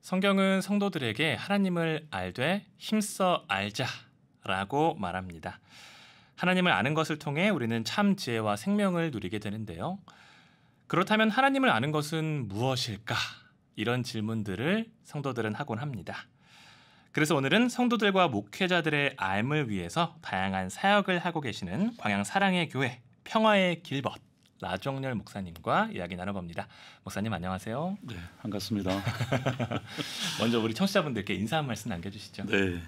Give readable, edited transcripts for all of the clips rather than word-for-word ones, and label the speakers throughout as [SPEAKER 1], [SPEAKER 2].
[SPEAKER 1] 성경은 성도들에게 하나님을 알되 힘써 알자라고 말합니다. 하나님을 아는 것을 통해 우리는 참 지혜와 생명을 누리게 되는데요. 그렇다면 하나님을 아는 것은 무엇일까? 이런 질문들을 성도들은 하곤 합니다. 그래서 오늘은 성도들과 목회자들의 알을 위해서 다양한 사역을 하고 계시는 광양 사랑의 교회 평화의 길벗 라종렬 목사님과 이야기 나눠봅니다. 목사님 안녕하세요.
[SPEAKER 2] 네, 반갑습니다.
[SPEAKER 1] 먼저 우리 청취자분들께 인사 한 말씀 남겨주시죠.
[SPEAKER 2] 네,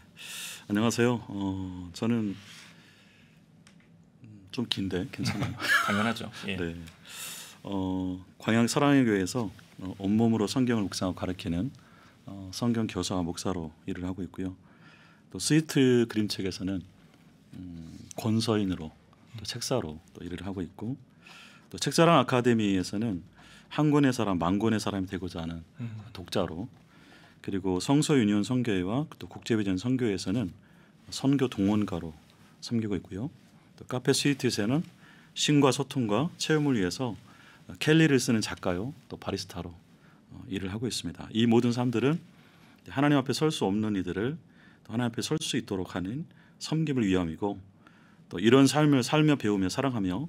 [SPEAKER 2] 안녕하세요. 저는 좀 긴데 괜찮아요.
[SPEAKER 1] 당연하죠. 예.
[SPEAKER 2] 네, 광양 사랑의 교회에서 온몸으로 성경을 묵상하고 가르치는 성경 교사와 목사로 일을 하고 있고요. 또 스위트 그림책에서는 권서인으로 또 책사로 또 일을 하고 있고, 또 책자랑 아카데미에서는 한 권의 사람 만 권의 사람이 되고자 하는 독자로, 그리고 성서 유니온 선교회와 또 국제비전 선교회에서는 선교 동원가로 섬기고 있고요. 또 카페 스위트에서는 신과 소통과 체험을 위해서 켈리를 쓰는 작가요, 또 바리스타로 일을 하고 있습니다. 이 모든 사람들은 하나님 앞에 설 수 없는 이들을 또 하나님 앞에 설 수 있도록 하는 섬김을 위함이고, 또 이런 삶을 살며 배우며 사랑하며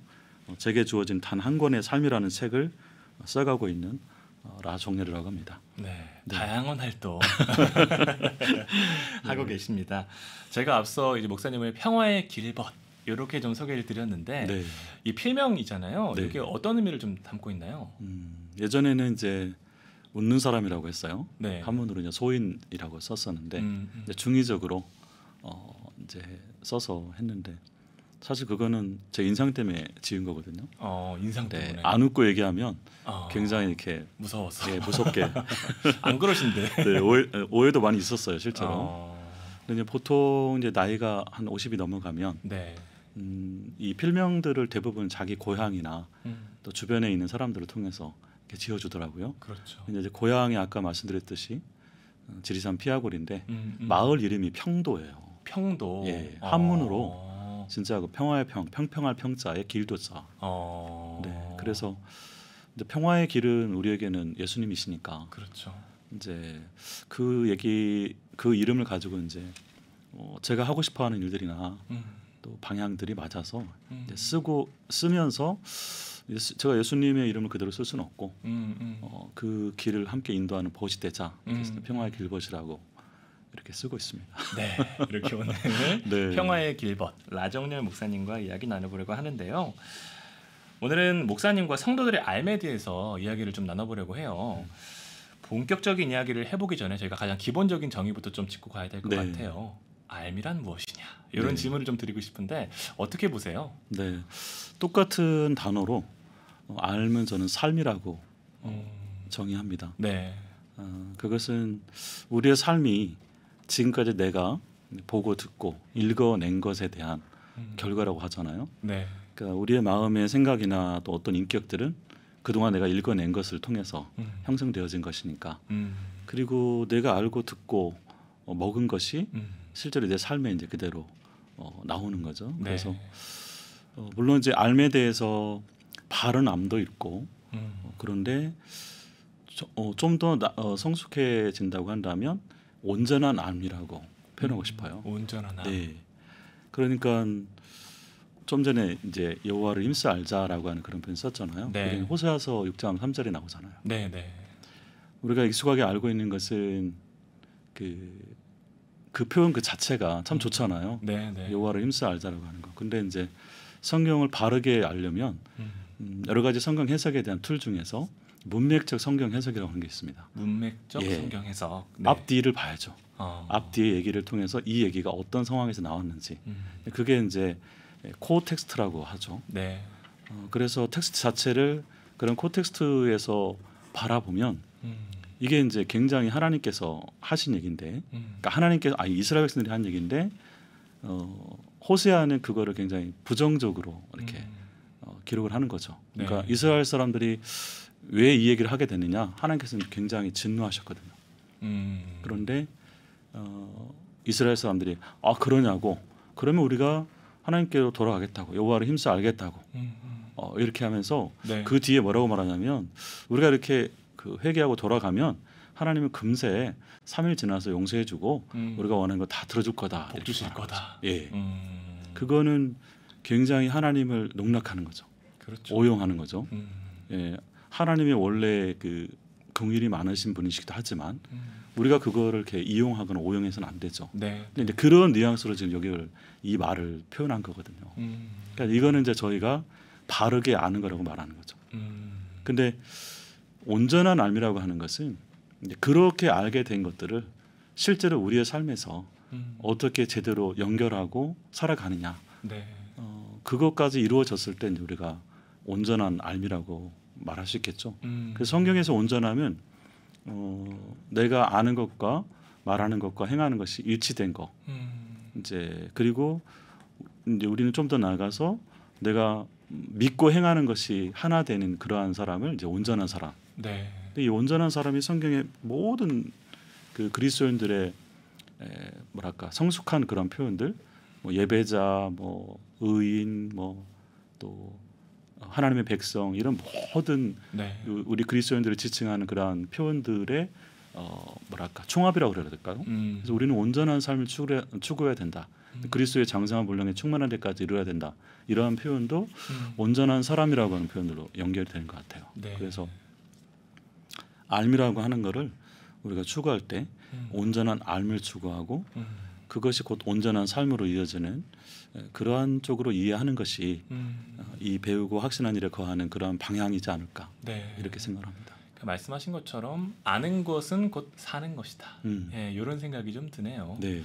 [SPEAKER 2] 제게 주어진 단 한 권의 삶이라는 책을 써가고 있는 라종렬이라고 합니다.
[SPEAKER 1] 네,
[SPEAKER 2] 네.
[SPEAKER 1] 다양한 활동 하고 계십니다. 제가 앞서 이제 목사님을 평화의 길벗 이렇게 좀 소개를 드렸는데,
[SPEAKER 2] 네.
[SPEAKER 1] 이 필명이잖아요.
[SPEAKER 2] 네.
[SPEAKER 1] 이게 어떤 의미를 좀 담고 있나요?
[SPEAKER 2] 예전에는 이제 웃는 사람이라고 했어요.
[SPEAKER 1] 네.
[SPEAKER 2] 한문으로 이제 소인이라고 썼었는데 이제 중의적으로 이제 써서 했는데, 사실 그거는 제 인상 때문에 지은 거거든요.
[SPEAKER 1] 인상 때문에.
[SPEAKER 2] 안 웃고 얘기하면 굉장히 이렇게
[SPEAKER 1] 무서워서.
[SPEAKER 2] 예, 무섭게.
[SPEAKER 1] 안 그러신데.
[SPEAKER 2] 네, 오해도 많이 있었어요, 실제로. 근데 이제 보통 이제 나이가 한 50이 넘어가면
[SPEAKER 1] 네.
[SPEAKER 2] 이 필명들을 대부분 자기 고향이나 또 주변에 있는 사람들을 통해서 이렇게 지어주더라고요.
[SPEAKER 1] 그렇죠.
[SPEAKER 2] 근데 이제 고향이 아까 말씀드렸듯이 지리산 피아골인데 마을 이름이 평도예요.
[SPEAKER 1] 평도.
[SPEAKER 2] 예, 한문으로 진짜 그 평화의 평평할 평자에 길도자. 네, 그래서 이제 평화의 길은 우리에게는 예수님이시니까.
[SPEAKER 1] 그렇죠.
[SPEAKER 2] 이제 그 이름을 가지고 이제 제가 하고 싶어하는 일들이나 또 방향들이 맞아서 이제 쓰면서 제가 예수님의 이름을 그대로 쓸 수는 없고 그 길을 함께 인도하는 벗이 되자. 그래서 평화의 길벗이라고 이렇게 쓰고 있습니다.
[SPEAKER 1] 네, 이렇게 오늘
[SPEAKER 2] 네.
[SPEAKER 1] 평화의 길벗 라종렬 목사님과 이야기 나눠보려고 하는데요. 오늘은 목사님과 성도들의 알에 대해서 이야기를 좀 나눠보려고 해요. 본격적인 이야기를 해보기 전에 저희가 가장 기본적인 정의부터 좀 짚고 가야 될 것
[SPEAKER 2] 네.
[SPEAKER 1] 같아요. 알미란 무엇이냐, 이런
[SPEAKER 2] 네.
[SPEAKER 1] 질문을 좀 드리고 싶은데 어떻게 보세요?
[SPEAKER 2] 네, 똑같은 단어로 알면 저는 삶이라고 정의합니다.
[SPEAKER 1] 네.
[SPEAKER 2] 그것은 우리의 삶이 지금까지 내가 보고 듣고 읽어낸 것에 대한 결과라고 하잖아요.
[SPEAKER 1] 네.
[SPEAKER 2] 그러니까 우리의 마음의 생각이나 또 어떤 인격들은 그동안 내가 읽어낸 것을 통해서 형성되어진 것이니까. 그리고 내가 알고 듣고 먹은 것이 실제로 내 삶에 이제 그대로 나오는 거죠.
[SPEAKER 1] 네.
[SPEAKER 2] 그래서 물론 이제 알에 대해서 바른 암도 있고 그런데 좀 더 성숙해진다고 한다면 온전한 암이라고 표현하고 싶어요.
[SPEAKER 1] 온전한 암.
[SPEAKER 2] 네. 그러니까 좀 전에 이제 여호와를 힘써 알자라고 하는 그런 표현 썼잖아요.
[SPEAKER 1] 네.
[SPEAKER 2] 호세아서 6장 3절에 나오잖아요.
[SPEAKER 1] 네, 네.
[SPEAKER 2] 우리가 익숙하게 알고 있는 것은 그 표현 그 자체가 참 좋잖아요.
[SPEAKER 1] 네, 네.
[SPEAKER 2] 여호와를 힘써 알자라고 하는 거. 근데 이제 성경을 바르게 알려면 여러 가지 성경 해석에 대한 툴 중에서 문맥적 성경 해석이라고 하는 게 있습니다.
[SPEAKER 1] 문맥적
[SPEAKER 2] 예.
[SPEAKER 1] 성경 해석. 네.
[SPEAKER 2] 앞뒤를 봐야죠. 앞뒤의 얘기를 통해서 이 얘기가 어떤 상황에서 나왔는지. 그게 이제 코텍스트라고 하죠.
[SPEAKER 1] 네.
[SPEAKER 2] 그래서 텍스트 자체를 그런 코텍스트에서 바라보면 이게 이제 굉장히 하나님께서 하신 얘기인데, 그러니까 하나님께서 이스라엘 백성들이 한 얘기인데 호세아는 그거를 굉장히 부정적으로 이렇게 기록을 하는 거죠. 그러니까
[SPEAKER 1] 네.
[SPEAKER 2] 이스라엘 사람들이 왜 이 얘기를 하게 됐느냐? 하나님께서는 굉장히 진노하셨거든요. 그런데 이스라엘 사람들이 그러냐고, 그러면 우리가 하나님께로 돌아가겠다고, 여호와를 힘써 알겠다고 이렇게 하면서
[SPEAKER 1] 네.
[SPEAKER 2] 그 뒤에 뭐라고 말하냐면 우리가 이렇게 그 회개하고 돌아가면 하나님은 금세 3일 지나서 용서해주고 우리가 원하는 거 다 들어줄 거다.
[SPEAKER 1] 복 주실 거다.
[SPEAKER 2] 예, 그거는 굉장히 하나님을 농락하는 거죠.
[SPEAKER 1] 그렇죠.
[SPEAKER 2] 오용하는 거죠. 예, 하나님이 원래 그 긍휼이 많으신 분이시기도 하지만 우리가 그거를 이렇게 이용하거나 오용해서는 안 되죠.
[SPEAKER 1] 네.
[SPEAKER 2] 근데 이제 그런 뉘앙스로 지금 여기를 이 말을 표현한 거거든요. 그러니까 이거는 이제 저희가 바르게 아는 거라고 말하는 거죠. 근데 온전한 알미라고 하는 것은 이제 그렇게 알게 된 것들을 실제로 우리의 삶에서 어떻게 제대로 연결하고 살아가느냐.
[SPEAKER 1] 네.
[SPEAKER 2] 그것까지 이루어졌을 때 이제 우리가 온전한 알미라고 말할 수 있겠죠. 그래서 성경에서 온전하면 내가 아는 것과 말하는 것과 행하는 것이 일치된 거. 이제 그리고 이제 우리는 좀 더 나아가서 내가 믿고 행하는 것이 하나 되는 그러한 사람을 이제 온전한 사람.
[SPEAKER 1] 네.
[SPEAKER 2] 근데 이 온전한 사람이 성경의 모든 그 그리스도인들의 뭐랄까 성숙한 그런 표현들, 뭐 예배자, 뭐 의인, 뭐 또 하나님의 백성 이런 모든
[SPEAKER 1] 네.
[SPEAKER 2] 우리 그리스도인들을 지칭하는 그러한 표현들의 뭐랄까 총합이라고 그래야 될까요? 그래서 우리는 온전한 삶을 추구해야 된다. 그리스도의 장성한 분량에 충만한 데까지 이루어야 된다. 이러한 표현도 온전한 사람이라고 하는 표현으로 연결되는 것 같아요.
[SPEAKER 1] 네.
[SPEAKER 2] 그래서 알미라고 하는 거를 우리가 추구할 때 온전한 알미를 추구하고 그것이 곧 온전한 삶으로 이어지는 그러한 쪽으로 이해하는 것이 이 배우고 확신한 일에 거하는 그러한 방향이지 않을까.
[SPEAKER 1] 네.
[SPEAKER 2] 이렇게 생각합니다.
[SPEAKER 1] 그러니까 말씀하신 것처럼 아는 것은 곧 사는 것이다. 예, 이런 생각이 좀 드네요.
[SPEAKER 2] 네.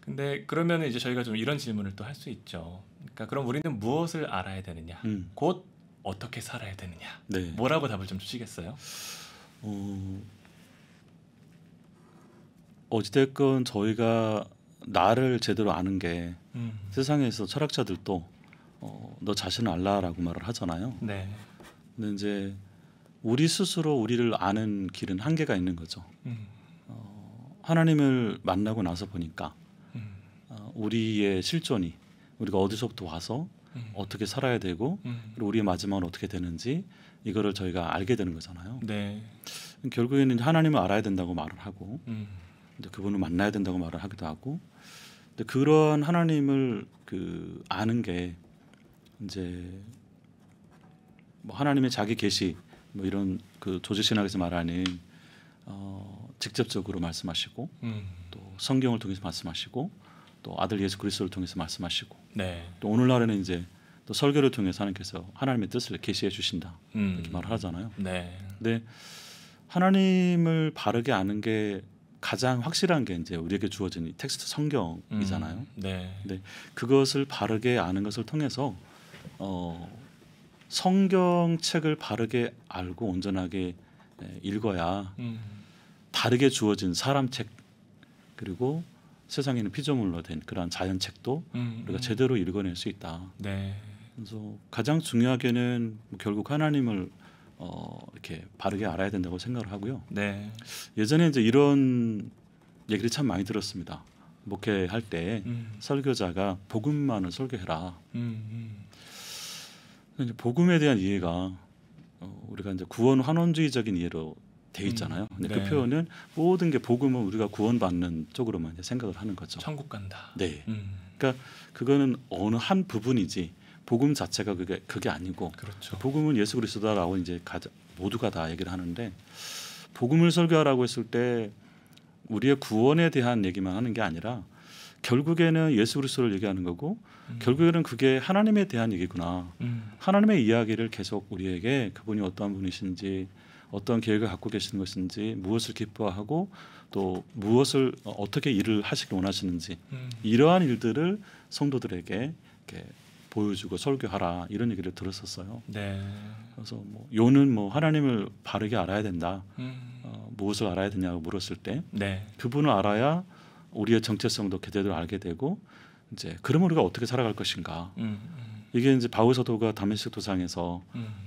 [SPEAKER 1] 근데 그러면 이제 저희가 좀 이런 질문을 또 할 수 있죠. 그러니까 그럼 우리는 무엇을 알아야 되느냐? 곧 어떻게 살아야 되느냐?
[SPEAKER 2] 네.
[SPEAKER 1] 뭐라고 답을 좀 주시겠어요?
[SPEAKER 2] 어찌됐건 저희가 나를 제대로 아는 게 세상에서 철학자들도 너 자신을 알라라고 말을 하잖아요.
[SPEAKER 1] 네.
[SPEAKER 2] 근데 이제 우리 스스로 우리를 아는 길은 한계가 있는 거죠. 하나님을 만나고 나서 보니까 우리의 실존이 우리가 어디서부터 와서 어떻게 살아야 되고 그리고 우리의 마지막은 어떻게 되는지 이거를 저희가 알게 되는 거잖아요.
[SPEAKER 1] 네.
[SPEAKER 2] 결국에는 하나님을 알아야 된다고 말을 하고 이제 그분을 만나야 된다고 말을 하기도 하고 근데 그러한 하나님을 그 아는 게 이제 뭐 하나님의 자기 계시 뭐 이런 그 조직신학에서 말하는 직접적으로 말씀하시고 또 성경을 통해서 말씀하시고 또 아들 예수 그리스도를 통해서 말씀하시고
[SPEAKER 1] 네.
[SPEAKER 2] 또 오늘날에는 이제 또 설교를 통해서 하나님께서 하나님의 뜻을 계시해 주신다 이렇게 말을 하잖아요.
[SPEAKER 1] 네.
[SPEAKER 2] 근데 하나님을 바르게 아는 게 가장 확실한 게 이제 우리에게 주어진 이 텍스트 성경이잖아요.
[SPEAKER 1] 네.
[SPEAKER 2] 근데 그것을 바르게 아는 것을 통해서 성경책을 바르게 알고 온전하게 읽어야 다르게 주어진 사람책 그리고 세상에는 피조물로 된 그런 자연책도 우리가 제대로 읽어낼 수 있다.
[SPEAKER 1] 네.
[SPEAKER 2] 그래서 가장 중요하게는 결국 하나님을 이렇게 바르게 알아야 된다고 생각을 하고요.
[SPEAKER 1] 네. 예전에
[SPEAKER 2] 예전에 이제 이런 얘기를 참 많이 들었습니다. 목회할 때 설교자가 복음만을 설교해라. 이제 복음에 대한 이해가 우리가 이제 구원 환원주의적인 이해로 돼 있잖아요. 근데
[SPEAKER 1] 네.
[SPEAKER 2] 그 표현은 모든 게 복음은 우리가 구원받는 쪽으로만 이제 생각을 하는 거죠.
[SPEAKER 1] 천국 간다.
[SPEAKER 2] 네. 그러니까 그거는 어느 한 부분이지 복음 자체가 그게 아니고
[SPEAKER 1] 그렇죠.
[SPEAKER 2] 복음은 예수 그리스도다라고 이제 모두가 다 얘기를 하는데 복음을 설교하라고 했을 때 우리의 구원에 대한 얘기만 하는 게 아니라 결국에는 예수 그리스도를 얘기하는 거고 결국에는 그게 하나님에 대한 얘기구나. 하나님의 이야기를 계속 우리에게 그분이 어떠한 분이신지 어떤 계획을 갖고 계시는 것인지 무엇을 기뻐하고 또 무엇을 어떻게 일을 하시길 원하시는지 이러한 일들을 성도들에게 이렇게 보여주고 설교하라 이런 얘기를 들었었어요.
[SPEAKER 1] 네.
[SPEAKER 2] 그래서 뭐 요는 뭐 하나님을 바르게 알아야 된다. 무엇을 알아야 되냐고 물었을 때
[SPEAKER 1] 네.
[SPEAKER 2] 그분을 알아야 우리의 정체성도 제대로 알게 되고 이제 그러면 우리가 어떻게 살아갈 것인가. 이게 이제 바울 사도가 다메섹 도상에서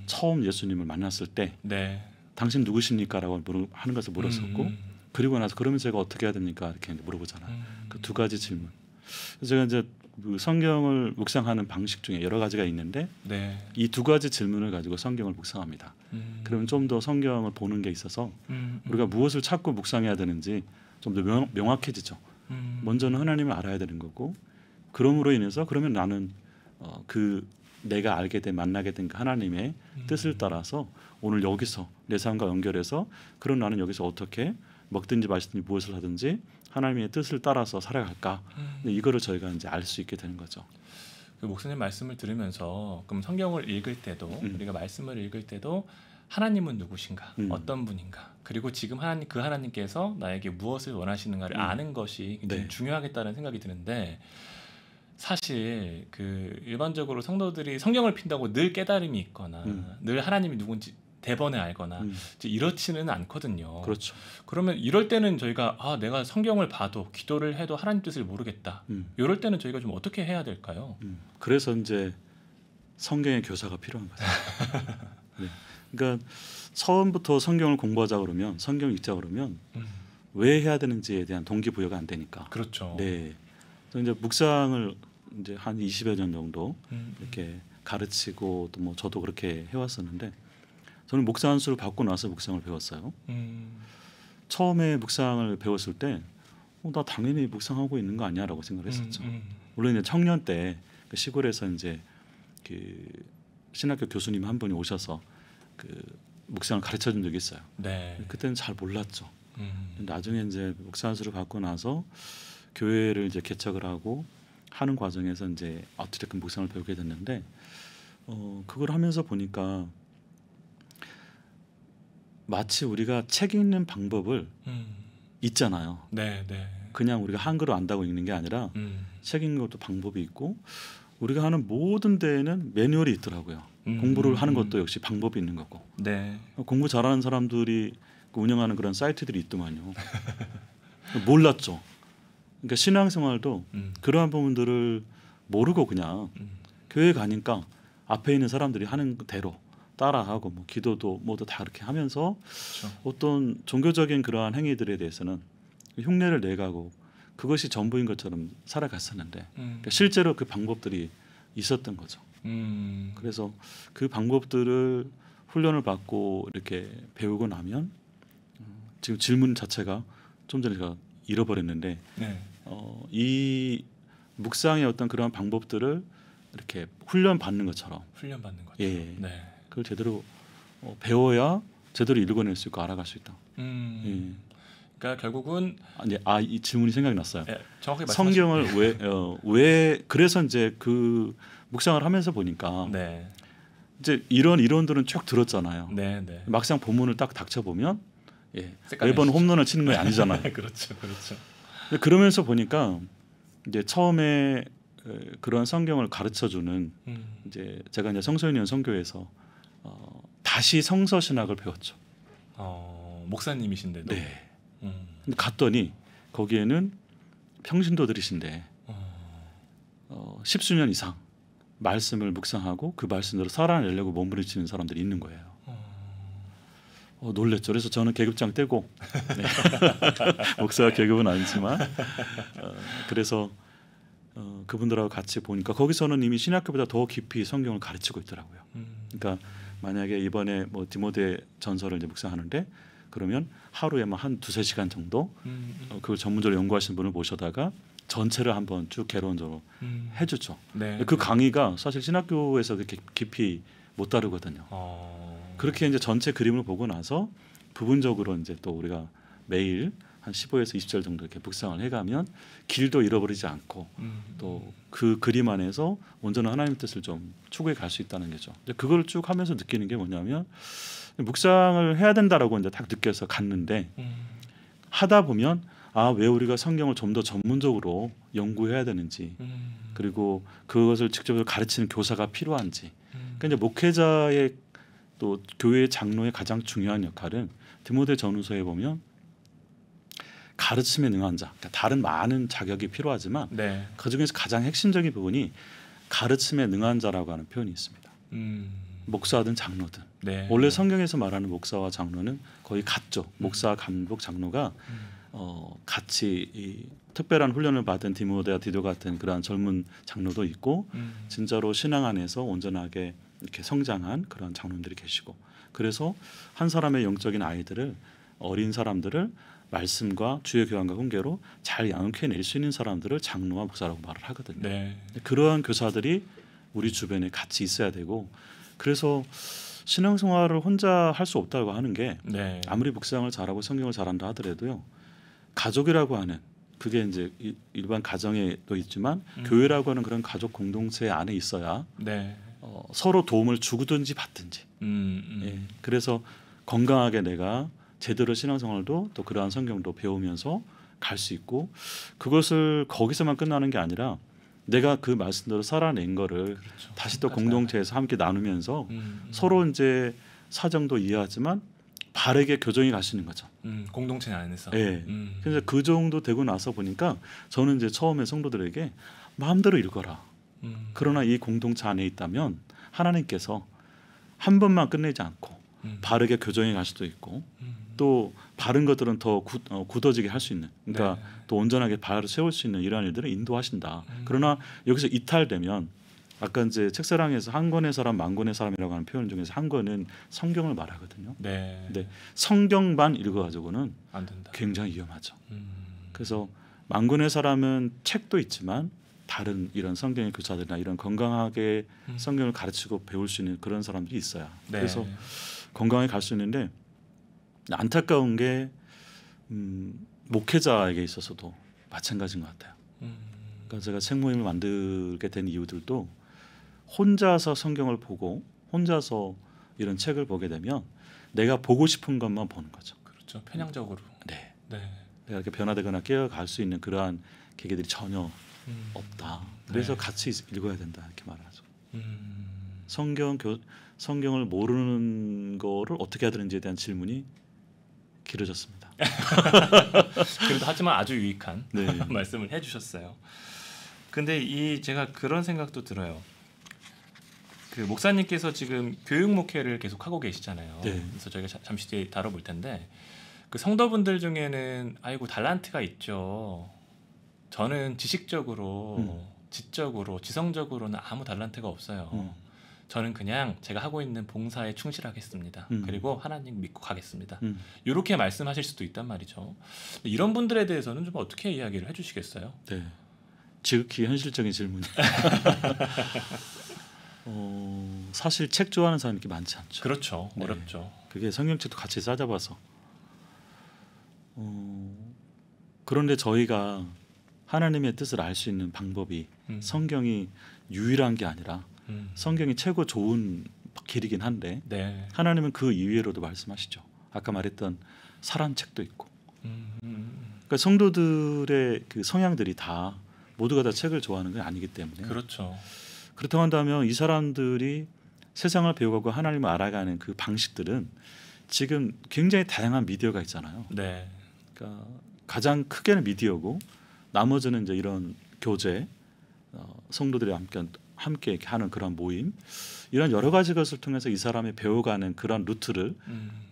[SPEAKER 2] 처음 예수님을 만났을 때
[SPEAKER 1] 네.
[SPEAKER 2] 당신 누구십니까라고 하는 것을 물었었고 그리고 나서 그러면 제가 어떻게 해야 됩니까 이렇게 물어보잖아요. 그 두 가지 질문. 그래서 제가 이제 그 성경을 묵상하는 방식 중에 여러 가지가 있는데
[SPEAKER 1] 네.
[SPEAKER 2] 이 두 가지 질문을 가지고 성경을 묵상합니다. 그러면 좀 더 성경을 보는 게 있어서 우리가 무엇을 찾고 묵상해야 되는지 좀 더 명확해지죠. 먼저는 하나님을 알아야 되는 거고 그럼으로 인해서 그러면 나는 그 내가 알게 된 만나게 된 그 하나님의 뜻을 따라서 오늘 여기서 내 삶과 연결해서 그럼 나는 여기서 어떻게 먹든지 마시든지 무엇을 하든지 하나님의 뜻을 따라서 살아갈까 이거를 저희가 이제 알 수 있게 되는 거죠.
[SPEAKER 1] 그 목사님 말씀을 들으면서 그럼 성경을 읽을 때도 우리가 말씀을 읽을 때도 하나님은 누구신가, 어떤 분인가, 그리고 지금 그 하나님께서 나에게 무엇을 원하시는가를 아는 것이 굉장히
[SPEAKER 2] 네.
[SPEAKER 1] 중요하겠다는 생각이 드는데 사실 그 일반적으로 성도들이 성경을 핀다고 늘 깨달음이 있거나 늘 하나님이 누군지 대번에 알거나 이제 이렇지는 않거든요.
[SPEAKER 2] 그렇죠.
[SPEAKER 1] 그러면 이럴 때는 저희가 내가 성경을 봐도 기도를 해도 하나님 뜻을 모르겠다. 이럴 때는 저희가 좀 어떻게 해야 될까요?
[SPEAKER 2] 그래서 이제 성경의 교사가 필요한 거죠. 네. 그러니까 처음부터 성경을 공부하자 그러면 성경 읽자 그러면 왜 해야 되는지에 대한 동기부여가 안 되니까.
[SPEAKER 1] 그렇죠.
[SPEAKER 2] 네. 그래서 이제 묵상을 이제 한 20여 년 정도 이렇게 가르치고 또 뭐 저도 그렇게 해왔었는데 저는 묵상 한수를 받고 나서 묵상을 배웠어요. 처음에 묵상을 배웠을 때 나 당연히 묵상하고 있는 거 아니야라고 생각을 했었죠. 물론 이제 청년 때 그 시골에서 이제 그 신학교 교수님 한 분이 오셔서 그 묵상을 가르쳐준 적이 있어요.
[SPEAKER 1] 네.
[SPEAKER 2] 그때는 잘 몰랐죠. 나중에 이제 묵상 한수를 받고 나서 교회를 이제 개척을 하고 하는 과정에서 이제 어떻게든 묵상을 배우게 됐는데 그걸 하면서 보니까 마치 우리가 책 읽는 방법을 있잖아요.
[SPEAKER 1] 네, 네.
[SPEAKER 2] 그냥 우리가 한글로 안다고 읽는 게 아니라 책 읽는 것도 방법이 있고 우리가 하는 모든 데에는 매뉴얼이 있더라고요. 공부를 하는 것도 역시 방법이 있는 거고.
[SPEAKER 1] 네.
[SPEAKER 2] 공부 잘하는 사람들이 운영하는 그런 사이트들이 있더만요. 몰랐죠. 그러니까 신앙생활도 그러한 부분들을 모르고 그냥 교회 가니까 앞에 있는 사람들이 하는 대로 따라하고 뭐 기도도 모두 다 그렇게 하면서
[SPEAKER 1] 그렇죠.
[SPEAKER 2] 어떤 종교적인 그러한 행위들에 대해서는 흉내를 내가고 그것이 전부인 것처럼 살아갔었는데 그러니까 실제로 그 방법들이 있었던 거죠. 그래서 그 방법들을 훈련을 받고 이렇게 배우고 나면 지금 질문 자체가 좀 전에 제가 잃어버렸는데
[SPEAKER 1] 네.
[SPEAKER 2] 이 묵상의 어떤 그런 방법들을 이렇게 훈련 받는 것처럼
[SPEAKER 1] 훈련받는 거죠.
[SPEAKER 2] 예,
[SPEAKER 1] 네.
[SPEAKER 2] 그걸 제대로 배워야 제대로 읽어낼 수 있고 알아갈 수 있다. 예.
[SPEAKER 1] 그러니까 결국은
[SPEAKER 2] 이 질문이 생각이 났어요.
[SPEAKER 1] 정확히
[SPEAKER 2] 성경을 왜 그래서 이제 그 묵상을 하면서 보니까
[SPEAKER 1] 네.
[SPEAKER 2] 이제 이런 이론들은 쭉 들었잖아요.
[SPEAKER 1] 네, 네.
[SPEAKER 2] 막상 본문을 딱 닥쳐 보면
[SPEAKER 1] 색깔
[SPEAKER 2] 매번
[SPEAKER 1] 내시죠.
[SPEAKER 2] 홈런을 치는 건 아니잖아요.
[SPEAKER 1] 그렇죠, 그렇죠.
[SPEAKER 2] 그러면서 보니까 이제 처음에 그런 성경을 가르쳐주는 이제 제가 이제 성소유니온 선교에서 다시 성서 신학을 배웠죠.
[SPEAKER 1] 목사님이신데도.
[SPEAKER 2] 네. 근데 갔더니 거기에는 평신도들이신데 10수년 이상 말씀을 묵상하고 그 말씀대로 살아내려고 몸부림치는 사람들이 있는 거예요. 놀랬죠. 그래서 저는 계급장 떼고 네. 목사 계급은 아니지만 그래서 그분들하고 같이 보니까 거기서는 이미 신학교보다 더 깊이 성경을 가르치고 있더라고요. 그러니까 만약에 이번에 뭐 디모데 전서를 이제 묵상하는데 그러면 하루에 한 2-3시간 정도 그걸 전문적으로 연구하신 분을 모셔다가 전체를 한번 쭉 개론적으로 해주죠.
[SPEAKER 1] 네.
[SPEAKER 2] 그 강의가 사실 신학교에서 그렇게 깊이 못 다루거든요. 그렇게 이제 전체 그림을 보고 나서 부분적으로 이제 또 우리가 매일 한 15에서 20절 정도 이렇게 묵상을 해가면 길도 잃어버리지 않고 또 그 그림 안에서 온전한 하나님의 뜻을 좀 추구해 갈 수 있다는 거죠. 그걸 쭉 하면서 느끼는 게 뭐냐면 묵상을 해야 된다라고 이제 딱 느껴서 갔는데 하다 보면 왜 우리가 성경을 좀 더 전문적으로 연구해야 되는지 그리고 그것을 직접적으로 가르치는 교사가 필요한지 그러니까 이제 목회자의 또 교회 장로의 가장 중요한 역할은 디모데 전후서에 보면 가르침에 능한 자, 그러니까 다른 많은 자격이 필요하지만
[SPEAKER 1] 네.
[SPEAKER 2] 그 중에서 가장 핵심적인 부분이 가르침에 능한 자라고 하는 표현이 있습니다. 목사든 장로든
[SPEAKER 1] 네.
[SPEAKER 2] 원래 성경에서 말하는 목사와 장로는 거의 같죠. 목사, 감독, 장로가 같이 특별한 훈련을 받은 디모데와 디도 같은 그러한 젊은 장로도 있고 진짜로 신앙 안에서 온전하게 이렇게 성장한 그런 장로님들이 계시고 그래서 한 사람의 영적인 아이들을 어린 사람들을 말씀과 주의 교환과 훈계로 잘 양육해낼 수 있는 사람들을 장로와 목사라고 말을 하거든요.
[SPEAKER 1] 네.
[SPEAKER 2] 그러한 교사들이 우리 주변에 같이 있어야 되고 그래서 신앙생활을 혼자 할 수 없다고 하는 게
[SPEAKER 1] 네.
[SPEAKER 2] 아무리 묵상을 잘하고 성경을 잘한다 하더라도요. 가족이라고 하는 그게 이제 일반 가정에도 있지만 교회라고 하는 그런 가족 공동체 안에 있어야
[SPEAKER 1] 네.
[SPEAKER 2] 서로 도움을 주든지 받든지 예, 그래서 건강하게 내가 제대로 신앙생활도 또 그러한 성경도 배우면서 갈 수 있고 그것을 거기서만 끝나는 게 아니라 내가 그 말씀대로 살아낸 거를
[SPEAKER 1] 그렇죠.
[SPEAKER 2] 다시 또 공동체에서 함께 나누면서 서로 이제 사정도 이해하지만 바르게 교정이 갈 수 있는 거죠.
[SPEAKER 1] 공동체 안에서.
[SPEAKER 2] 예. 그래서 그 정도 되고 나서 보니까 저는 이제 처음에 성도들에게 마음대로 읽어라. 그러나 이 공동체 안에 있다면 하나님께서 한 번만 끝내지 않고 바르게 교정해 갈 수도 있고 또 바른 것들은 더 굳어지게 할 수 있는 그러니까
[SPEAKER 1] 네.
[SPEAKER 2] 또 온전하게 바로 세울 수 있는 이러한 일들을 인도하신다. 그러나 여기서 이탈되면 아까 이제 책사랑에서 한 권의 사람 만 권의 사람이라고 하는 표현 중에서 한 권은 성경을 말하거든요.
[SPEAKER 1] 네.
[SPEAKER 2] 근데 성경만 읽어가지고는
[SPEAKER 1] 안 된다.
[SPEAKER 2] 굉장히 위험하죠. 그래서 만 권의 사람은 책도 있지만 다른 이런 성경의 교사들이나 이런 건강하게 성경을 가르치고 배울 수 있는 그런 사람들이 있어야.
[SPEAKER 1] 네.
[SPEAKER 2] 그래서 건강하게 갈 수 있는데 안타까운 게 목회자에게 있어서도 마찬가지인 것 같아요. 그러니까 제가 책 모임을 만들게 된 이유들도 혼자서 성경을 보고 혼자서 이런 책을 보게 되면 내가 보고 싶은 것만 보는 거죠.
[SPEAKER 1] 그렇죠. 편향적으로.
[SPEAKER 2] 네.
[SPEAKER 1] 네.
[SPEAKER 2] 내가 이렇게 변화되거나 깨어갈 수 있는 그러한 계기들이 전혀 없다. 그래서
[SPEAKER 1] 네.
[SPEAKER 2] 같이 읽어야 된다 이렇게 말하죠.
[SPEAKER 1] 음.
[SPEAKER 2] 성경을 모르는 거를 어떻게 해야 되는지에 대한 질문이 길어졌습니다.
[SPEAKER 1] 그래도 하지만 아주 유익한
[SPEAKER 2] 네.
[SPEAKER 1] 말씀을 해주셨어요. 근데 제가 그런 생각도 들어요. 그 목사님께서 지금 교육 목회를 계속 하고 계시잖아요.
[SPEAKER 2] 네.
[SPEAKER 1] 그래서 저희가 잠시 뒤에 다뤄볼 텐데 그 성도분들 중에는 아이고 달란트가 있죠. 저는 지식적으로, 지적으로, 지성적으로는 아무 달란트가 없어요. 저는 그냥 제가 하고 있는 봉사에 충실하겠습니다. 그리고 하나님 믿고 가겠습니다. 이렇게 말씀하실 수도 있단 말이죠. 이런 분들에 대해서는 좀 어떻게 이야기를 해주시겠어요?
[SPEAKER 2] 네. 지극히 현실적인 질문이. 사실 책 좋아하는 사람이 이렇게 많지 않죠.
[SPEAKER 1] 그렇죠.
[SPEAKER 2] 네.
[SPEAKER 1] 어렵죠.
[SPEAKER 2] 그게 성경책도 같이 찾아봐서. 그런데 저희가 하나님의 뜻을 알 수 있는 방법이 성경이 유일한 게 아니라 성경이 최고 좋은 길이긴 한데
[SPEAKER 1] 네.
[SPEAKER 2] 하나님은 그 이외로도 말씀하시죠. 아까 말했던 사랑책도 있고. 그러니까 성도들의 그 성향들이 다 모두가 다 책을 좋아하는 건 아니기 때문에
[SPEAKER 1] 그렇죠.
[SPEAKER 2] 그렇다고 한다면 이 사람들이 세상을 배워가고 하나님을 알아가는 그 방식들은 지금 굉장히 다양한 미디어가 있잖아요.
[SPEAKER 1] 네.
[SPEAKER 2] 그러니까 가장 크게는 미디어고 나머지는 이제 이런 교제, 성도들이 함께 이렇게 하는 그런 모임, 이런 여러 가지 것을 통해서 이 사람이 배워가는 그런 루트를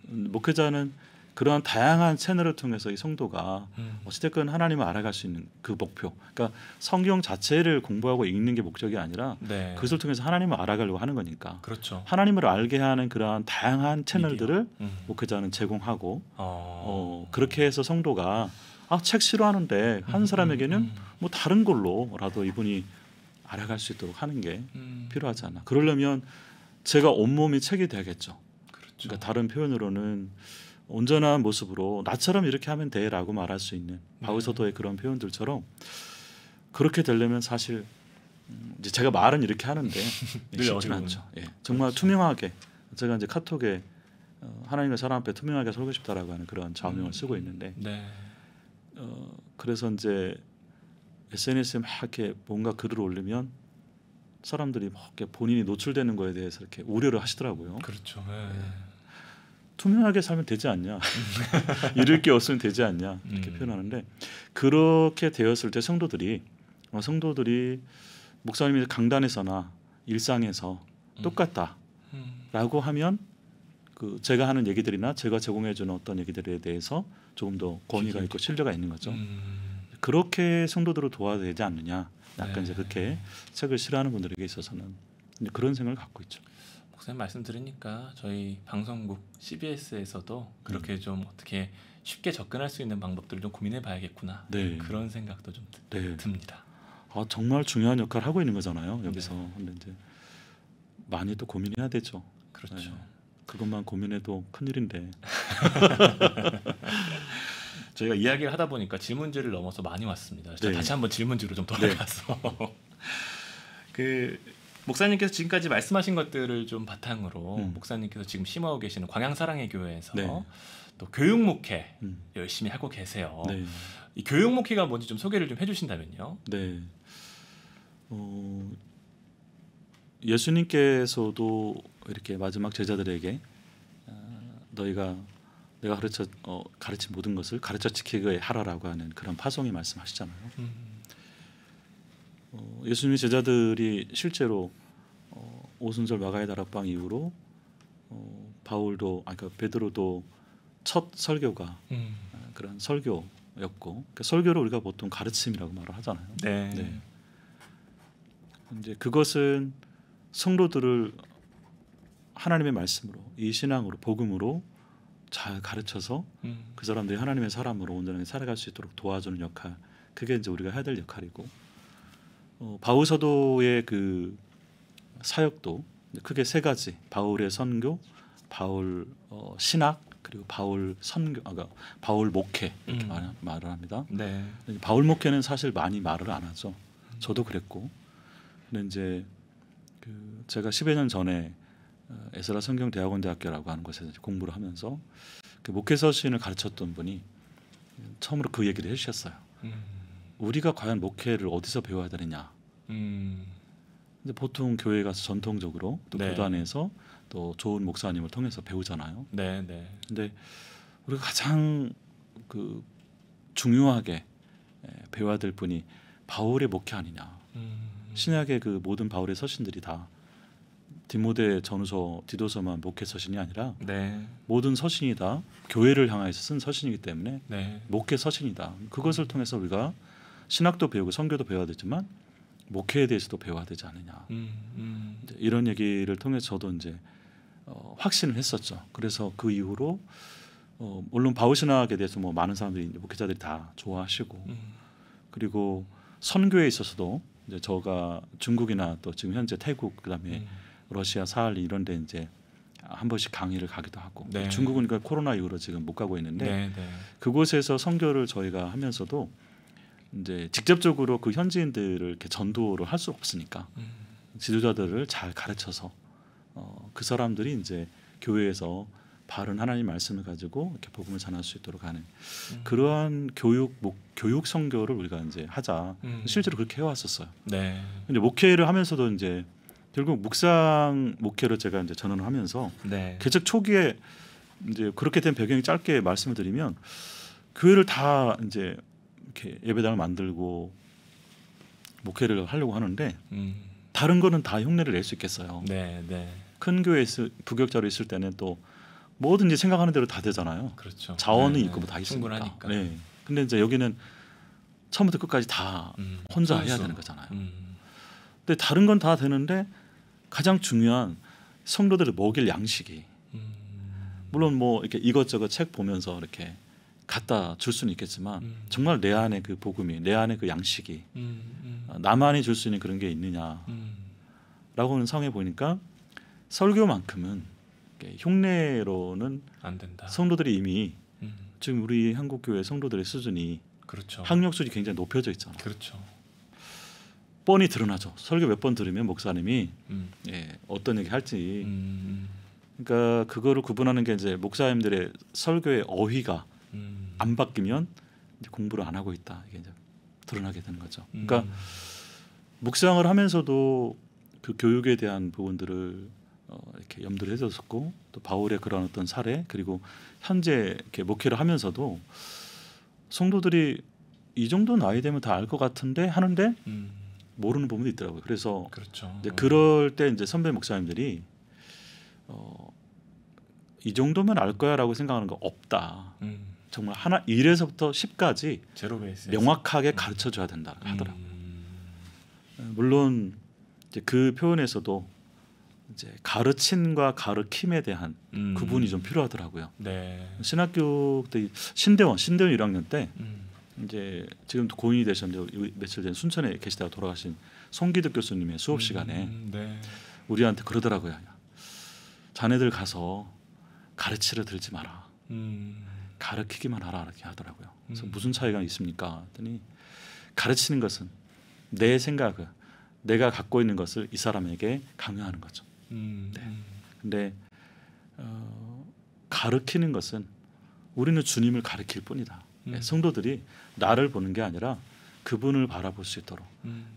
[SPEAKER 2] 목회자는 그러한 다양한 채널을 통해서 이 성도가 어찌됐건 하나님을 알아갈 수 있는 그 목표, 그러니까 성경 자체를 공부하고 읽는 게 목적이 아니라
[SPEAKER 1] 네.
[SPEAKER 2] 그것을 통해서 하나님을 알아가려고 하는 거니까
[SPEAKER 1] 그렇죠.
[SPEAKER 2] 하나님을 알게 하는 그러한 다양한 채널들을 목회자는 제공하고 그렇게 해서 성도가 책 싫어하는데 한 사람에게는 뭐 다른 걸로라도 이분이 알아갈 수 있도록 하는 게 필요하지 않나. 그러려면 제가 온몸이 책이 돼야겠죠.
[SPEAKER 1] 그렇죠.
[SPEAKER 2] 그러니까 다른 표현으로는 온전한 모습으로 나처럼 이렇게 하면 돼라고 말할 수 있는 바울서도의 그런 표현들처럼 그렇게 되려면 사실 이제 제가 말은 이렇게 하는데 쉽지는 않죠. 예. 정말
[SPEAKER 1] 그렇죠.
[SPEAKER 2] 투명하게 제가 이제 카톡에 하나님과 사람 앞에 투명하게 설고 싶다라고 하는 그런 좌우명을 쓰고 있는데
[SPEAKER 1] 네.
[SPEAKER 2] 그래서 이제 SNS에 막 이렇게 뭔가 글을 올리면 사람들이 막 이렇게 본인이 노출되는 거에 대해서 이렇게 우려를 하시더라고요.
[SPEAKER 1] 그렇죠. 네.
[SPEAKER 2] 투명하게 살면 되지 않냐, 잃을 게 없으면 되지 않냐 이렇게 표현하는데 그렇게 되었을 때 성도들이 목사님이 강단에서나 일상에서 똑같다라고 하면 그 제가 하는 얘기들이나 제가 제공해주는 어떤 얘기들에 대해서 조금 더 권위가 있고 신뢰가 있는 거죠. 그렇게 성도들을 도와야 되지 않느냐. 약간
[SPEAKER 1] 네.
[SPEAKER 2] 이제 그렇게 책을 싫어하는 분들에게 있어서는 이제 그런 생각을 갖고 있죠.
[SPEAKER 1] 목사님 말씀 들으니까 저희 방송국 CBS에서도 그렇게 좀 어떻게 쉽게 접근할 수 있는 방법들을 좀 고민해봐야겠구나.
[SPEAKER 2] 네.
[SPEAKER 1] 그런 생각도 좀
[SPEAKER 2] 네.
[SPEAKER 1] 듭니다.
[SPEAKER 2] 정말 중요한 역할을 하고 있는 거잖아요. 여기서.
[SPEAKER 1] 네.
[SPEAKER 2] 근데 이제 많이 또 고민해야 되죠.
[SPEAKER 1] 그렇죠.
[SPEAKER 2] 네. 그것만 고민해도 큰일인데.
[SPEAKER 1] 저희가 이야기를 하다 보니까 질문지를 넘어서 많이 왔습니다. 자,
[SPEAKER 2] 네.
[SPEAKER 1] 다시 한번 질문지로 좀 돌아가서 그 목사님께서 지금까지 말씀하신 것들을 좀 바탕으로 목사님께서 지금 심어오고 계시는 광양사랑의 교회에서
[SPEAKER 2] 네.
[SPEAKER 1] 또 교육 목회
[SPEAKER 2] 음.
[SPEAKER 1] 열심히 하고 계세요.
[SPEAKER 2] 네.
[SPEAKER 1] 이 교육 목회가 뭔지 좀 소개를 좀 해주신다면요.
[SPEAKER 2] 네. 예수님께서도 이렇게 마지막 제자들에게 너희가 내가 가르친 모든 것을 가르쳐 지키게 하라라고 하는 그런 파송의 말씀하시잖아요. 예수님의 제자들이 실제로 오순절 마가의 다락방 이후로 그러니까 베드로도 첫 설교가 그런 설교였고, 그러니까 설교를 우리가 보통 가르침이라고 말을 하잖아요.
[SPEAKER 1] 네.
[SPEAKER 2] 네. 이제 그것은 성도들을 하나님의 말씀으로, 이 신앙으로, 복음으로 잘 가르쳐서 그 사람들이 하나님의 사람으로 온전하게 살아갈 수 있도록 도와주는 역할, 그게 이제 우리가 해야 될 역할이고, 바울 사도의 그 사역도 크게 세 가지: 바울의 선교, 바울 신학, 그리고 바울 선교, 바울 목회 이렇게 말을 합니다.
[SPEAKER 1] 네.
[SPEAKER 2] 바울 목회는 사실 많이 말을 안 하죠. 저도 그랬고. 근데 이제 제가 10여 년 전에 에스라 성경대학원대학교라고 하는 곳에서 공부를 하면서 그 목회 서신을 가르쳤던 분이 처음으로 그 얘기를 해주셨어요. 우리가 과연 목회를 어디서 배워야 되느냐. 근데 보통 교회 가서 전통적으로 또
[SPEAKER 1] 네.
[SPEAKER 2] 교단에서 또 좋은 목사님을 통해서 배우잖아요.
[SPEAKER 1] 네, 네.
[SPEAKER 2] 근데 우리가 가장 그 중요하게 배워야 될 분이 바울의 목회 아니냐. 신약의 그 모든 바울의 서신들이 다 디모데 전후서, 디도서만 목회 서신이 아니라
[SPEAKER 1] 네.
[SPEAKER 2] 모든 서신이 다 교회를 향해서 쓴 서신이기 때문에
[SPEAKER 1] 네.
[SPEAKER 2] 목회 서신이다. 그것을 통해서 우리가 신학도 배우고 선교도 배워야 되지만 목회에 대해서도 배워야 되지 않느냐. 이제 이런 얘기를 통해서 저도 이제 확신을 했었죠. 그래서 그 이후로 물론 바울 신학에 대해서 뭐 많은 사람들이 목회자들이 다 좋아하시고 그리고 선교에 있어서도 이제 저가 중국이나 또 지금 현재 태국 그다음에 러시아 사할리 이런 데 이제 한 번씩 강의를 가기도 하고
[SPEAKER 1] 네.
[SPEAKER 2] 중국은 그러니까 코로나 이후로 지금 못 가고 있는데
[SPEAKER 1] 네, 네.
[SPEAKER 2] 그곳에서 선교를 저희가 하면서도 이제 직접적으로 그 현지인들을 이렇게 전도를 할 수 없으니까 지도자들을 잘 가르쳐서 그 사람들이 이제 교회에서 바른 하나님 말씀을 가지고 이렇게 복음을 전할 수 있도록 하는 그러한 교육 선교를 우리가 이제 하자. 실제로 그렇게 해왔었어요.
[SPEAKER 1] 네.
[SPEAKER 2] 근데 목회를 하면서도 이제 결국 묵상 목회로 제가 이제 전환을 하면서
[SPEAKER 1] 네.
[SPEAKER 2] 개척 초기에 이제 그렇게 된 배경이 짧게 말씀을 드리면 교회를 다 이제 이렇게 예배당을 만들고 목회를 하려고 하는데 다른 거는 다 흉내를 낼 수 있겠어요.
[SPEAKER 1] 네, 네.
[SPEAKER 2] 큰 교회 부격자로 있을 때는 또 뭐든지 생각하는 대로 다 되잖아요.
[SPEAKER 1] 그렇죠.
[SPEAKER 2] 자원은
[SPEAKER 1] 네,
[SPEAKER 2] 있고 뭐 다 있으니까.
[SPEAKER 1] 충분하니까.
[SPEAKER 2] 네. 근데 이제 여기는 처음부터 끝까지 다 혼자 해야
[SPEAKER 1] 혼수.
[SPEAKER 2] 되는 거잖아요. 근데 다른 건 다 되는데 가장 중요한 성도들을 먹일 양식이 물론 뭐 이렇게 이것저것 책 보면서 이렇게 갖다 줄 수는 있겠지만 정말 내 안에 그 복음이 내 안에 그 양식이 나만이 줄 수 있는 그런 게 있느냐라고는 상해 보니까 설교만큼은 흉내로는
[SPEAKER 1] 안 된다.
[SPEAKER 2] 성도들이 이미 지금 우리 한국 교회 성도들의 수준이
[SPEAKER 1] 그렇죠.
[SPEAKER 2] 학력 수준이 굉장히 높여져 있잖아요.
[SPEAKER 1] 그렇죠.
[SPEAKER 2] 뻔히 드러나죠. 설교 몇 번 들으면 목사님이 어떤 얘기 할지. 그러니까 그거를 구분하는 게 이제 목사님들의 설교의 어휘가 안 바뀌면 이제 공부를 안 하고 있다. 이게 이제 드러나게 되는 거죠. 그러니까 묵상을 하면서도 그 교육에 대한 부분들을 이렇게 염두를 해줬었고 또 바울의 그런 어떤 사례 그리고 현재 이렇게 목회를 하면서도 성도들이 이 정도 나이 되면 다 알 것 같은데 하는데 모르는 부분도 있더라고요. 그래서
[SPEAKER 1] 그렇죠.
[SPEAKER 2] 이제 그럴 때 이제 선배 목사님들이 이 정도면 알 거야라고 생각하는 거 없다. 정말 하나 1에서부터 10까지
[SPEAKER 1] 제로 베이스
[SPEAKER 2] 명확하게 가르쳐 줘야 된다 하더라고요. 물론 이제 그 표현에서도 이제 가르침과 가르침에 대한 구분이 좀 필요하더라고요.
[SPEAKER 1] 네.
[SPEAKER 2] 신학교 때 신대원 1학년 때 이제 지금도 고인이 되셨는데 며칠 전 순천에 계시다가 돌아가신 송기득 교수님의 수업 시간에
[SPEAKER 1] 네.
[SPEAKER 2] 우리한테 그러더라고요. 자네들 가서 가르치려 들지 마라. 가르치기만 하라 이렇게 하더라고요. 그래서 무슨 차이가 있습니까? 했더니 가르치는 것은 내 생각을 내가 갖고 있는 것을 이 사람에게 강요하는 거죠. 네. 근데 가르치는 것은 우리는 주님을 가르칠 뿐이다. 성도들이 나를 보는 게 아니라 그분을 바라볼 수 있도록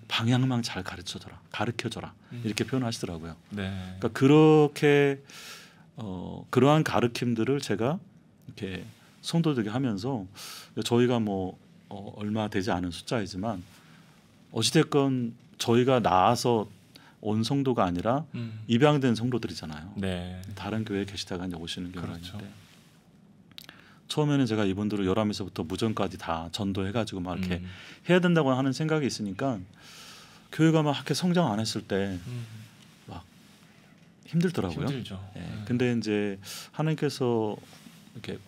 [SPEAKER 2] 방향만 잘 가르쳐줘라, 가르쳐줘라 이렇게 표현하시더라고요.
[SPEAKER 1] 네.
[SPEAKER 2] 그러니까 그렇게 그러한 가르침들을 제가 이렇게 성도들에게 하면서 저희가 뭐 얼마 되지 않은 숫자이지만 어찌됐건 저희가 나와서 온 성도가 아니라 입양된 성도들이잖아요.
[SPEAKER 1] 네.
[SPEAKER 2] 다른 교회에 계시다가 이제 오시는 경우가
[SPEAKER 1] 그렇죠.
[SPEAKER 2] 있는데 처음에는 제가 이분들을 열람에서부터 무전까지 다 전도해가지고 막 이렇게 해야 된다고 하는 생각이 있으니까 교회가 막 이렇게 성장 안 했을 때 막 힘들더라고요.
[SPEAKER 1] 힘들죠.
[SPEAKER 2] 예. 근데 이제 하나님께서 이렇게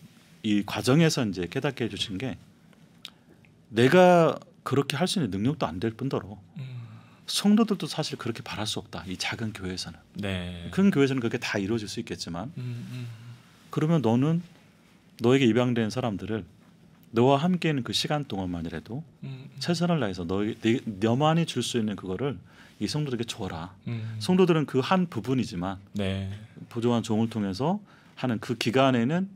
[SPEAKER 2] 이 과정에서 이제 깨닫게 해주신 게 내가 그렇게 할 수 있는 능력도 안 될 뿐더러 성도들도 사실 그렇게 바랄 수 없다. 이 작은 교회에서는.
[SPEAKER 1] 네.
[SPEAKER 2] 큰 교회에서는 그렇게 다 이루어질 수 있겠지만 그러면 너는 너에게 입양된 사람들을 너와 함께 있는 그 시간 동안만이라도 최선을 다해서 너만이 줄 수 있는 그거를 이 성도들에게 줘라. 성도들은 그 한 부분이지만
[SPEAKER 1] 네.
[SPEAKER 2] 부조한 종을 통해서 하는 그 기간에는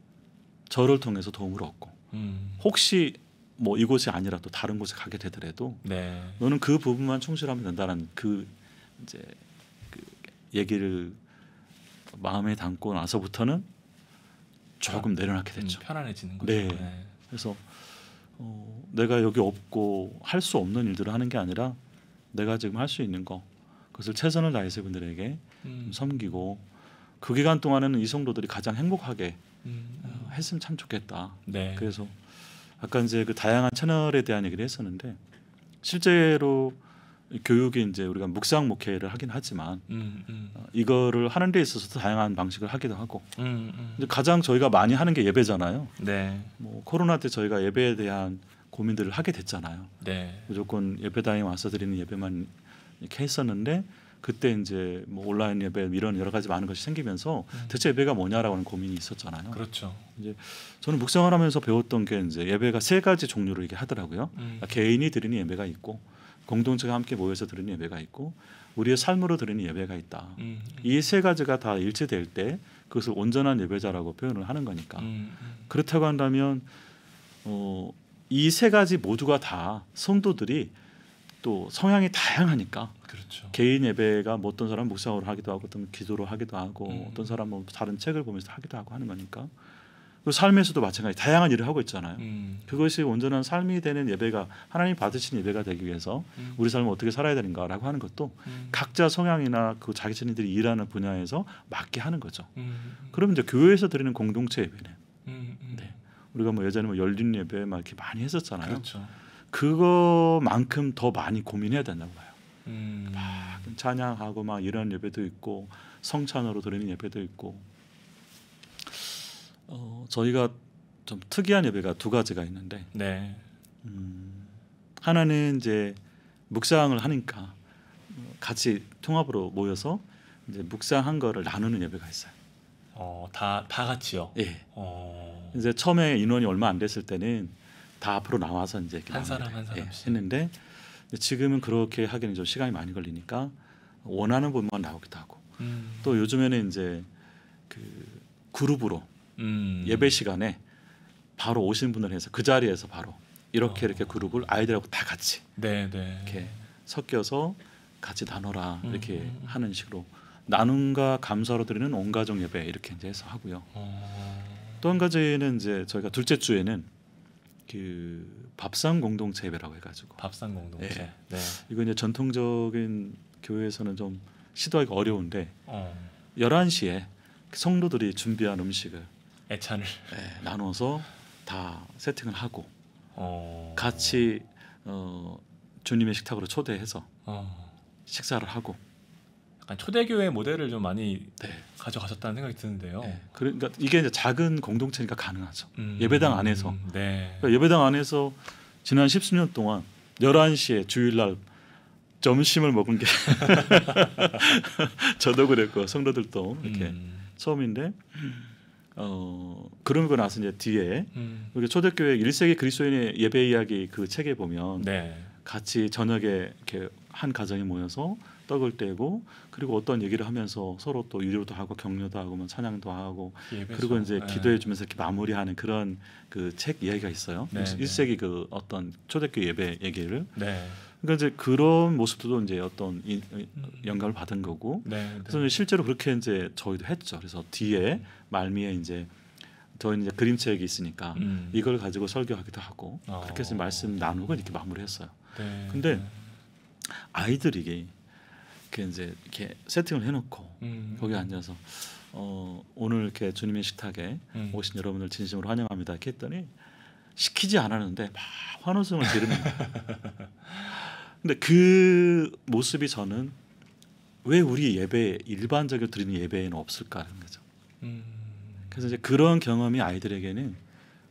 [SPEAKER 2] 저를 통해서 도움을 얻고 혹시 뭐 이곳이 아니라 또 다른 곳에 가게 되더라도
[SPEAKER 1] 네.
[SPEAKER 2] 너는 그 부분만 충실하면 된다는 그 이제 그 얘기를 마음에 담고 나서부터는 조금 내려놓게 됐죠.
[SPEAKER 1] 편안해지는 거죠.
[SPEAKER 2] 네. 그래서 내가 여기 없고 할 수 없는 일들을 하는 게 아니라 내가 지금 할 수 있는 거 그것을 최선을 다해서 분들에게 섬기고 그 기간 동안에는 이 성도들이 가장 행복하게 했으면 참 좋겠다.
[SPEAKER 1] 네.
[SPEAKER 2] 그래서 아까 이제 그 다양한 채널에 대한 얘기를 했었는데 실제로 교육이 이제 우리가 묵상 목회를 하긴 하지만 이거를 하는 데 있어서도 다양한 방식을 하기도 하고 근데 가장 저희가 많이 하는 게 예배잖아요.
[SPEAKER 1] 네.
[SPEAKER 2] 뭐 코로나 때 저희가 예배에 대한 고민들을 하게 됐잖아요.
[SPEAKER 1] 네.
[SPEAKER 2] 무조건 예배당에 와서 드리는 예배만 이렇게 했었는데 그때 이제 뭐 온라인 예배 이런 여러 가지 많은 것이 생기면서 대체 예배가 뭐냐라고 하는 고민이 있었잖아요.
[SPEAKER 1] 그렇죠.
[SPEAKER 2] 이제 저는 묵상을 하면서 배웠던 게 이제 예배가 세 가지 종류로 이렇게 하더라고요. 개인이 드리는 예배가 있고 공동체가 함께 모여서 드리는 예배가 있고 우리의 삶으로 드리는 예배가 있다. 이 세 가지가 다 일치될 때 그것을 온전한 예배자라고 표현을 하는 거니까 그렇다고 한다면 이 세 가지 모두가 다 성도들이 또 성향이 다양하니까
[SPEAKER 1] 그렇죠.
[SPEAKER 2] 개인 예배가 뭐 어떤 사람은 묵상으로 하기도 하고 어떤 기도로 하기도 하고 어떤 사람은 다른 책을 보면서 하기도 하고 하는 거니까 그 삶에서도 마찬가지 다양한 일을 하고 있잖아요. 그것이 온전한 삶이 되는 예배가 하나님 받으신 예배가 되기 위해서 우리 삶을 어떻게 살아야 되는가라고 하는 것도 각자 성향이나 그 자기 자신들이 일하는 분야에서 맞게 하는 거죠. 그러면 이제 교회에서 드리는 공동체 예배는 네. 우리가 뭐 예전에 뭐 열린 예배 막 이렇게 많이 했었잖아요.
[SPEAKER 1] 그렇죠.
[SPEAKER 2] 그거만큼 더 많이 고민해야 된다고 봐요. 막 찬양하고 막 이런 예배도 있고 성찬으로 드리는 예배도 있고 저희가 좀 특이한 예배가 두 가지가 있는데
[SPEAKER 1] 네.
[SPEAKER 2] 하나는 이제 묵상을 하니까 같이 통합으로 모여서 이제 묵상한 거를 나누는 예배가 있어요.
[SPEAKER 1] 다 같이요.
[SPEAKER 2] 예. 이제 처음에 인원이 얼마 안 됐을 때는 다 앞으로 나와서 이제
[SPEAKER 1] 한 사람 한 사람씩
[SPEAKER 2] 했는데 지금은 그렇게 하기는 좀 시간이 많이 걸리니까 원하는 분만 나오기도 하고 또 요즘에는 이제 그 그룹으로 예배 시간에 바로 오신 분을 해서 그 자리에서 바로 이렇게 그룹을 아이들하고 다 같이 이렇게 섞여서 같이 나눠라 이렇게 하는 식으로 나눔과 감사로 드리는 온 가족 예배 이렇게 이제 해서 하고요. 또 한 가지는 이제 저희가 둘째 주에는 그 밥상 공동체 예배라고 해가지고
[SPEAKER 1] 밥상 공동체.
[SPEAKER 2] 네.
[SPEAKER 1] 네.
[SPEAKER 2] 이거 이제 전통적인 교회에서는 좀 시도하기가 어려운데 11시에 성도들이 준비한 음식을
[SPEAKER 1] 애찬을
[SPEAKER 2] 나눠서 다 세팅을 하고
[SPEAKER 1] 어.
[SPEAKER 2] 같이 주님의 식탁으로 초대해서
[SPEAKER 1] 어.
[SPEAKER 2] 식사를 하고.
[SPEAKER 1] 약간 초대교회 모델을 좀 많이
[SPEAKER 2] 네.
[SPEAKER 1] 가져가셨다는 생각이 드는데요.
[SPEAKER 2] 네. 그러니까 이게 이제 작은 공동체니까 가능하죠. 예배당 안에서.
[SPEAKER 1] 네.
[SPEAKER 2] 그러니까 예배당 안에서 지난 10수년 동안 11시에 주일날 점심을 먹은 게 저도 그랬고 성도들도 이렇게 처음인데 그러고 나서 이제 뒤에 우리 초대교회 1세기 그리스도인의 예배 이야기 그 책에 보면
[SPEAKER 1] 네.
[SPEAKER 2] 같이 저녁에 이렇게 한 가정이 모여서 떡을 떼고 그리고 어떤 얘기를 하면서 서로 또 위로도 하고 격려도 하고 뭐 찬양도 하고
[SPEAKER 1] 예배소.
[SPEAKER 2] 그리고 이제
[SPEAKER 1] 네.
[SPEAKER 2] 기도해 주면서 이렇게 마무리하는 그런 그 책 이야기가 있어요.
[SPEAKER 1] 네,
[SPEAKER 2] 1세기 그 어떤 초대교회 예배 얘기를.
[SPEAKER 1] 네.
[SPEAKER 2] 그러니까 이제 그런 모습도 이제 어떤 영감을 받은 거고.
[SPEAKER 1] 네.
[SPEAKER 2] 그래서 실제로 그렇게 이제 저희도 했죠. 그래서 뒤에 말미에 이제 저희는 이제 그림책이 있으니까 이걸 가지고 설교하기도 하고 그렇게 해서 말씀 나누고 이렇게 마무리했어요.
[SPEAKER 1] 네.
[SPEAKER 2] 근데 아이들이 이렇게 이제 이렇게 세팅을 해놓고 거기 앉아서 오늘 이렇게 주님의 식탁에 오신 여러분을 진심으로 환영합니다 이렇게 했더니 시키지 않았는데 막 환호성을 지르는 거예요. 근데 그 모습이 저는 왜 우리 예배 일반적으로 드리는 예배에는 없을까 하는 거죠. 그래서 이제 그런 경험이 아이들에게는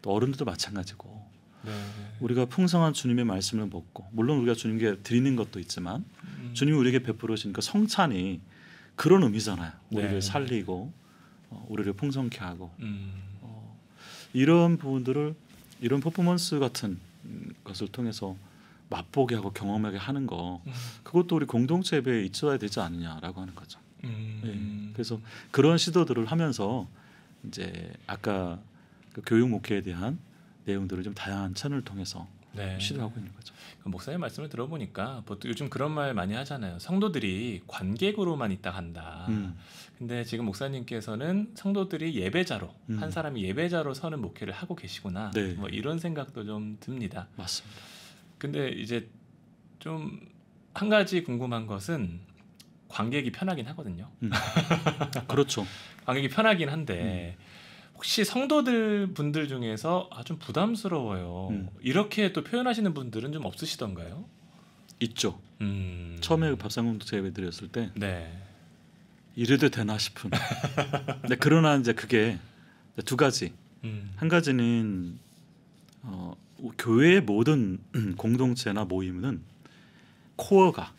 [SPEAKER 2] 또 어른들도 마찬가지고
[SPEAKER 1] 네.
[SPEAKER 2] 우리가 풍성한 주님의 말씀을 먹고 물론 우리가 주님께 드리는 것도 있지만 주님이 우리에게 베풀으신 그 성찬이 그런 의미잖아요. 우리를
[SPEAKER 1] 네.
[SPEAKER 2] 살리고 우리를 풍성케 하고 이런 부분들을 이런 퍼포먼스 같은 것을 통해서 맛보게 하고 경험하게 하는 거 그것도 우리 공동체 예배에 있어야 되지 않느냐라고 하는 거죠. 네. 그래서 그런 시도들을 하면서 이제 아까 그 교육 목회에 대한 내용들을 좀 다양한 채널을 통해서
[SPEAKER 1] 네.
[SPEAKER 2] 시도하고 있는 거죠.
[SPEAKER 1] 목사님 말씀을 들어보니까 보통 요즘 그런 말 많이 하잖아요. 성도들이 관객으로만 있다 간다. 근데 지금 목사님께서는 성도들이 예배자로 한 사람이 예배자로 서는 목회를 하고 계시구나.
[SPEAKER 2] 네.
[SPEAKER 1] 뭐 이런 생각도 좀 듭니다.
[SPEAKER 2] 맞습니다.
[SPEAKER 1] 근데 이제 좀 한 가지 궁금한 것은 관객이 편하긴 하거든요.
[SPEAKER 2] 그렇죠.
[SPEAKER 1] 관객이 편하긴 한데 혹시 성도들 분들 중에서 좀 부담스러워요. 이렇게 또 표현하시는 분들은 좀 없으시던가요?
[SPEAKER 2] 있죠. 처음에 밥상공동체 예배 드렸을 때
[SPEAKER 1] 네.
[SPEAKER 2] 이래도 되나 싶은. 근데 그러나 이제 그게 두 가지. 한 가지는 교회의 모든 공동체나 모임은 코어가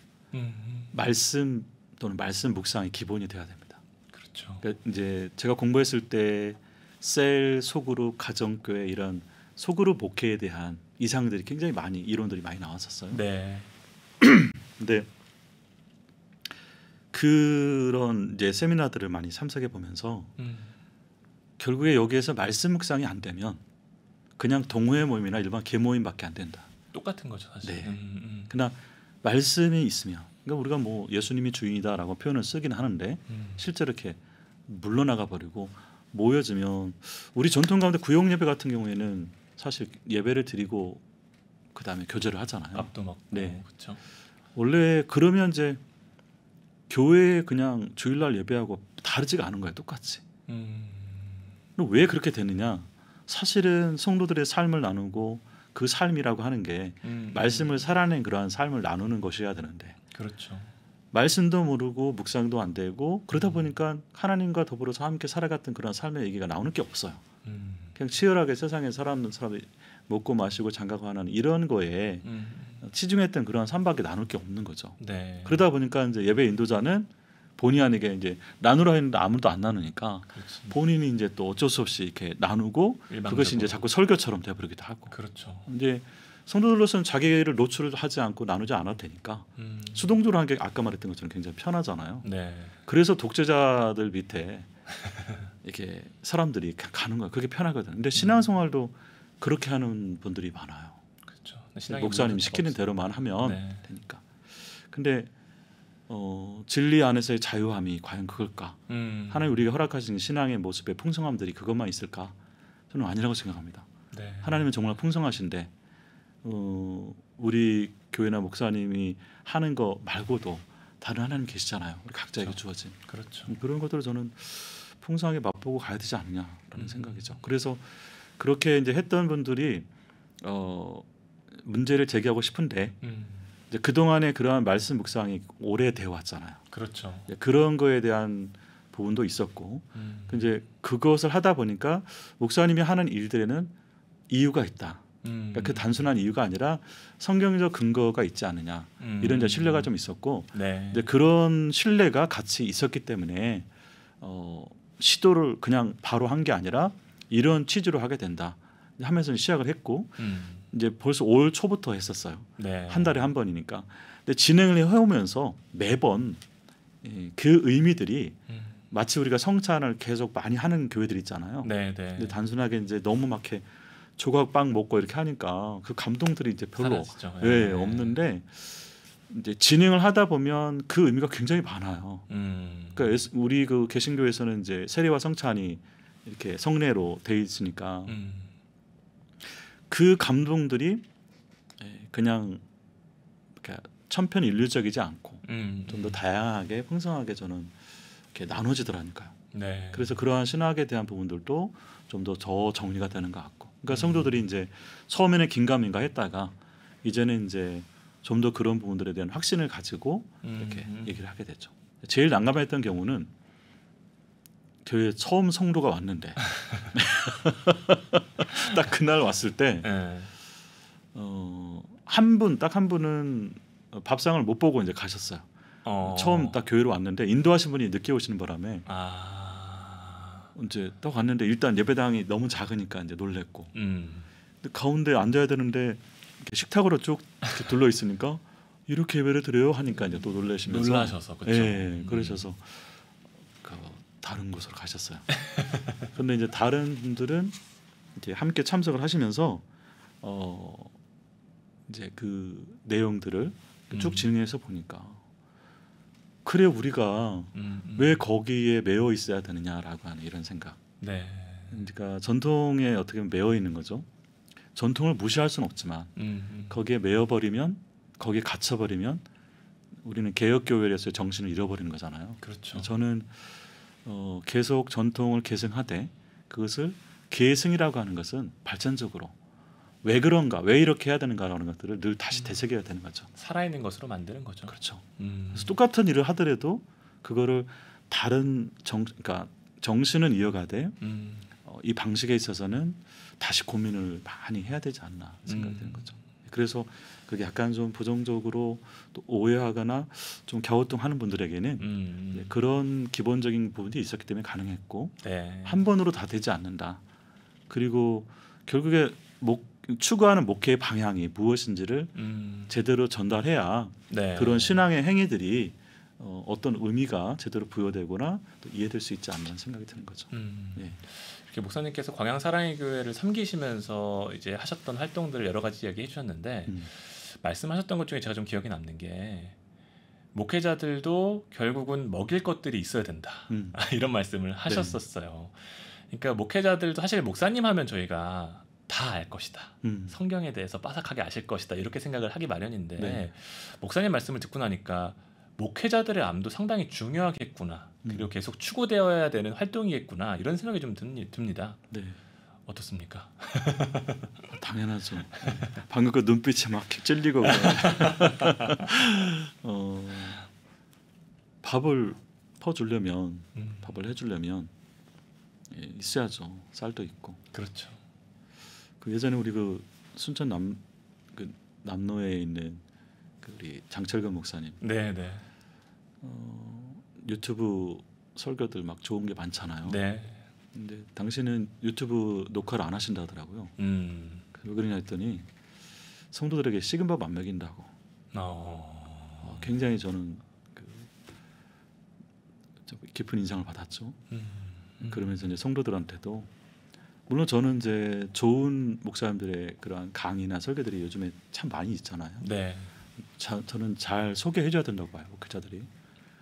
[SPEAKER 2] 말씀 또는 말씀 묵상의 기본이 돼야 됩니다.
[SPEAKER 1] 그렇죠.
[SPEAKER 2] 그러니까 이제 제가 공부했을 때 셀, 소그룹, 가정교회 이런 소그룹 목회에 대한 이상들이 굉장히 많이 이론들이 많이 나왔었어요.
[SPEAKER 1] 네.
[SPEAKER 2] 근데 그런 이제 세미나들을 많이 참석해 보면서 결국에 여기에서 말씀 묵상이 안 되면 그냥 동호회 모임이나 일반 계모임밖에 안 된다.
[SPEAKER 1] 똑같은 거죠 사실.
[SPEAKER 2] 네. 그러나 말씀이 있으면 그러니까 우리가 뭐 예수님이 주인이다라고 표현을 쓰긴 하는데 실제로 이렇게 물러나가 버리고 모여지면 우리 전통 가운데 구역 예배 같은 경우에는 사실 예배를 드리고 그 다음에 교제를 하잖아요.
[SPEAKER 1] 밥도 먹고.
[SPEAKER 2] 네.
[SPEAKER 1] 그렇죠.
[SPEAKER 2] 원래 그러면 이제 교회에 그냥 주일날 예배하고 다르지가 않은 거예요. 똑같이. 그럼 왜 그렇게 되느냐? 사실은 성도들의 삶을 나누고 그 삶이라고 하는 게 말씀을 살아낸 그러한 삶을 나누는 것이어야 되는데
[SPEAKER 1] 그렇죠.
[SPEAKER 2] 말씀도 모르고 묵상도 안 되고 그러다 보니까 하나님과 더불어서 함께 살아갔던 그런 삶의 얘기가 나오는 게 없어요. 그냥 치열하게 세상에 살았는 사람이 먹고 마시고 장가고 하는 이런 거에 치중했던 그런 삶밖에 나눌 게 없는 거죠.
[SPEAKER 1] 네.
[SPEAKER 2] 그러다 보니까 이제 예배 인도자는 본의 아니게 이제 나누라 했는데 아무도 안 나누니까
[SPEAKER 1] 그렇지.
[SPEAKER 2] 본인이 이제 또 어쩔 수 없이 이렇게 나누고 그것이 이제 자꾸 설교처럼 돼버리기도 하고.
[SPEAKER 1] 그렇죠.
[SPEAKER 2] 이제 성도들로서는 자기를 노출을 하지 않고 나누지 않아도 되니까 수동적으로 하는 게 아까 말했던 것처럼 굉장히 편하잖아요.
[SPEAKER 1] 네.
[SPEAKER 2] 그래서 독재자들 밑에 이렇게 사람들이 가는 거예요. 그게 편하거든. 근데 신앙생활도 그렇게 하는 분들이 많아요.
[SPEAKER 1] 그렇죠.
[SPEAKER 2] 목사님이 시키는 대로만 하면
[SPEAKER 1] 네.
[SPEAKER 2] 되니까. 근데 진리 안에서의 자유함이 과연 그걸까? 하나님 우리가 허락하신 신앙의 모습의 풍성함들이 그것만 있을까? 저는 아니라고 생각합니다.
[SPEAKER 1] 네.
[SPEAKER 2] 하나님은 정말 풍성하신데 우리 교회나 목사님이 하는 거 말고도 다른 하나님 계시잖아요. 우리 각자에게
[SPEAKER 1] 그렇죠.
[SPEAKER 2] 주어진
[SPEAKER 1] 그렇죠.
[SPEAKER 2] 그런 것들을 저는 풍성하게 맛보고 가야 되지 않느냐라는 생각이죠. 그래서 그렇게 이제 했던 분들이 문제를 제기하고 싶은데 이제 그 동안에 그러한 말씀 묵상이 오래돼 왔잖아요.
[SPEAKER 1] 그렇죠.
[SPEAKER 2] 그런 거에 대한 부분도 있었고, 이제 그것을 하다 보니까 목사님이 하는 일들에는 이유가 있다. 그러니까 그 단순한 이유가 아니라 성경적 근거가 있지 않느냐 이런 이제 신뢰가 좀 있었고,
[SPEAKER 1] 네.
[SPEAKER 2] 이제 그런 신뢰가 같이 있었기 때문에 시도를 그냥 바로 한 게 아니라 이런 취지로 하게 된다 하면서 시작을 했고, 이제 벌써 올 초부터 했었어요.
[SPEAKER 1] 네.
[SPEAKER 2] 한 달에 한 번이니까. 근데 진행을 해오면서 매번 그 의미들이 마치 우리가 성찬을 계속 많이 하는 교회들 있잖아요.
[SPEAKER 1] 네, 네.
[SPEAKER 2] 근데 단순하게 이제 너무 막 이렇게 조각빵 먹고 이렇게 하니까 그 감동들이 이제 별로
[SPEAKER 1] 사라지죠.
[SPEAKER 2] 네, 없는데 이제 진행을 하다 보면 그 의미가 굉장히 많아요. 그러니까 우리 그 개신교에서는 이제 세례와 성찬이 이렇게 성례로 돼 있으니까 그 감동들이 그냥 천편일률적이지 않고 좀 더 다양하게 풍성하게 저는 이렇게 나눠지더라니까요.
[SPEAKER 1] 네.
[SPEAKER 2] 그래서 그러한 신학에 대한 부분들도 좀 더 정리가 되는 것 같고, 그러니까 성도들이 이제 처음에는 긴가민가 했다가 이제는 이제 좀 더 그런 부분들에 대한 확신을 가지고 이렇게 얘기를 하게 되죠. 제일 난감했던 경우는 교회 처음 성도가 왔는데 딱 그날 왔을 때 한 분 딱 한 분은 밥상을 못 보고 이제 가셨어요. 처음 딱 교회로 왔는데 인도하신 분이 늦게 오시는 바람에 이제 딱 왔는데 일단 예배당이 너무 작으니까 이제 놀랬고, 근데 가운데 앉아야 되는데 이렇게 식탁으로 쭉 이렇게 둘러 있으니까 이렇게 예배를 드려요 하니까 이제 또 놀라시면서
[SPEAKER 1] 놀라셔서 그렇죠.
[SPEAKER 2] 예, 그러셔서 다른 곳으로 가셨어요. 그런데 이제 다른 분들은 이제 함께 참석을 하시면서 이제 그 내용들을 쭉 진행해서 보니까 그래 우리가 왜 거기에 매여 있어야 되느냐라고 하는 이런 생각.
[SPEAKER 1] 네.
[SPEAKER 2] 그러니까 전통에 어떻게 보면 매여 있는 거죠. 전통을 무시할 수는 없지만 거기에 매여 버리면, 거기에 갇혀 버리면 우리는 개혁 교회에서의 정신을 잃어버리는 거잖아요.
[SPEAKER 1] 그렇죠.
[SPEAKER 2] 저는 계속 전통을 계승하되 그것을 계승이라고 하는 것은 발전적으로 왜 그런가, 왜 이렇게 해야 되는가라는 것들을 늘 다시 되새겨야 되는 거죠.
[SPEAKER 1] 살아있는 것으로 만드는 거죠.
[SPEAKER 2] 그렇죠. 그래서 똑같은 일을 하더라도 그거를 다른 그러니까 정신은 이어가되 이 방식에 있어서는 다시 고민을 많이 해야 되지 않나 생각이 드는 거죠. 그래서 그게 약간 좀 부정적으로 또 오해하거나 좀 갸우뚱하는 분들에게는 그런 기본적인 부분이 있었기 때문에 가능했고,
[SPEAKER 1] 네.
[SPEAKER 2] 한 번으로 다 되지 않는다. 그리고 결국에 추구하는 목회의 방향이 무엇인지를 제대로 전달해야
[SPEAKER 1] 네.
[SPEAKER 2] 그런 신앙의 행위들이 어떤 의미가 제대로 부여되거나 또 이해될 수 있지 않나 생각이 드는 거죠. 예.
[SPEAKER 1] 이렇게 목사님께서 광양 사랑의 교회를 섬기시면서 이제 하셨던 활동들을 여러 가지 이야기해 주셨는데 말씀하셨던 것 중에 제가 좀 기억에 남는 게 목회자들도 결국은 먹일 것들이 있어야 된다. 이런 말씀을 하셨었어요. 그러니까 목회자들도 사실 목사님 하면 저희가 다 알 것이다. 성경에 대해서 빠삭하게 아실 것이다. 이렇게 생각을 하기 마련인데
[SPEAKER 2] 네.
[SPEAKER 1] 목사님 말씀을 듣고 나니까 목회자들의 암도 상당히 중요하겠구나. 그리고 계속 추구되어야 되는 활동이겠구나. 이런 생각이 좀 듭니다.
[SPEAKER 2] 네.
[SPEAKER 1] 어떻습니까?
[SPEAKER 2] 당연하죠. 방금 그 눈빛이 막 찔리고 밥을 퍼주려면 밥을 해주려면 있어야죠. 쌀도 있고.
[SPEAKER 1] 그렇죠.
[SPEAKER 2] 그 예전에 우리 그 순천 남로에 있는 그 우리 장철근 목사님.
[SPEAKER 1] 네, 네.
[SPEAKER 2] 유튜브 설교들 막 좋은 게 많잖아요.
[SPEAKER 1] 네.
[SPEAKER 2] 근데 당신은 유튜브 녹화를 안 하신다 하더라고요. 왜 그러냐 했더니 성도들에게 식은 밥 안 먹인다고. 굉장히 저는 좀 깊은 인상을 받았죠. 그러면서 이제 성도들한테도 물론 저는 이제 좋은 목사님들의 그러한 강의나 설교들이 요즘에 참 많이 있잖아요.
[SPEAKER 1] 네.
[SPEAKER 2] 저는 잘 소개해줘야 된다고 봐요, 목회자들이.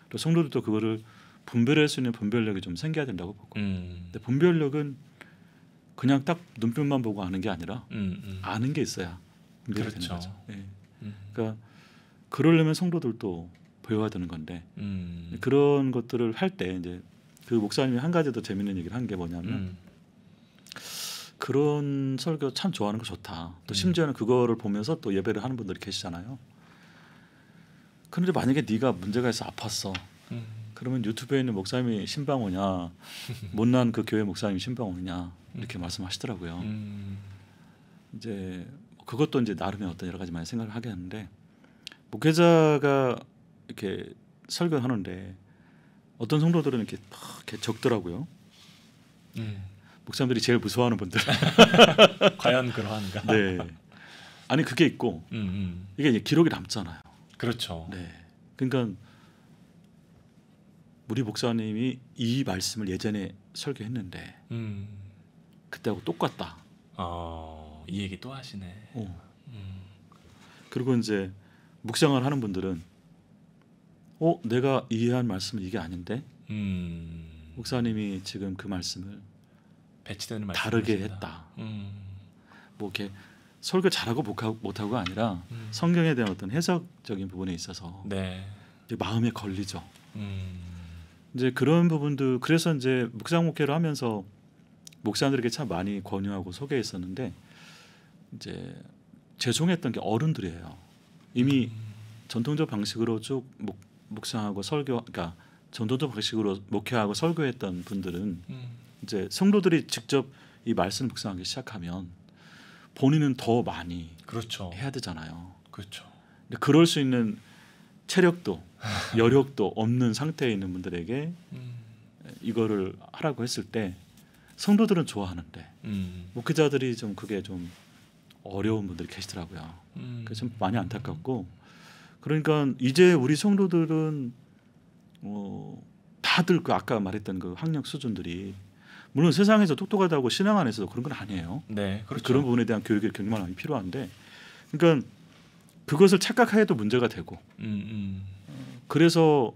[SPEAKER 2] 또 성도들도 그거를 분별할 수 있는 분별력이 좀 생겨야 된다고 보고. 근데 분별력은 그냥 딱 눈빛만 보고 아는 게 아니라 아는 게 있어야 분별이 되는 거죠. 네. 그러니까 그러려면 성도들도 배워야 되는 건데 그런 것들을 할 때 이제 그 목사님이 한 가지 더 재밌는 얘기를 한 게 뭐냐면 그런 설교 참 좋아하는 거 좋다. 또 심지어는 그거를 보면서 또 예배를 하는 분들이 계시잖아요. 그런데 만약에 네가 문제가 있어 아팠어. 그러면 유튜브에 있는 목사님이 신방호냐, 못난 그 교회 목사님이 신방호냐 이렇게 말씀하시더라고요. 이제 그것도 이제 나름의 어떤 여러 가지 많이 생각을 하게 하는데 목회자가 이렇게 설교하는데 어떤 성도들은 이렇게 막 이렇게 적더라고요. 목사님들이 제일 무서워하는 분들.
[SPEAKER 1] 과연 그러한가?
[SPEAKER 2] 네. 아니 그게 있고 이게 이제 기록이 남잖아요.
[SPEAKER 1] 그렇죠.
[SPEAKER 2] 네. 그러니까 우리 목사님이 이 말씀을 예전에 설교했는데 그때하고 똑같다.
[SPEAKER 1] 이 얘기 또 하시네.
[SPEAKER 2] 그리고 이제 묵상을 하는 분들은 내가 이해한 말씀은 이게 아닌데 목사님이 지금 그 말씀을
[SPEAKER 1] 배치되는 말씀
[SPEAKER 2] 다르게 했다. 뭐 이렇게 설교 잘하고 못하고가 아니라 성경에 대한 어떤 해석적인 부분에 있어서
[SPEAKER 1] 네.
[SPEAKER 2] 이제 마음에 걸리죠. 이제 그런 부분도 그래서 이제 묵상 목회를 하면서 목사님들에게 참 많이 권유하고 소개했었는데 이제 죄송했던 게 어른들이에요. 이미 전통적 방식으로 쭉 묵상하고 설교, 그러니까 전통적 방식으로 목회하고 설교했던 분들은 이제 성도들이 직접 이 말씀을 묵상하기 시작하면 본인은 더 많이
[SPEAKER 1] 그렇죠.
[SPEAKER 2] 해야 되잖아요.
[SPEAKER 1] 그렇죠.
[SPEAKER 2] 근데 그럴 수 있는 체력도 여력도 없는 상태에 있는 분들에게 이거를 하라고 했을 때 성도들은 좋아하는데 목회자들이 좀 그게 좀 어려운 분들이 계시더라고요. 그래서 좀 많이 안타깝고 그러니까 이제 우리 성도들은 다들 그 아까 말했던 그 학력 수준들이 물론 세상에서 똑똑하다고 신앙 안에서도 그런 건 아니에요.
[SPEAKER 1] 네, 그렇죠.
[SPEAKER 2] 그런 부분에 대한 교육이 굉장히 많이 필요한데 그러니까 그것을 착각해도 문제가 되고 그래서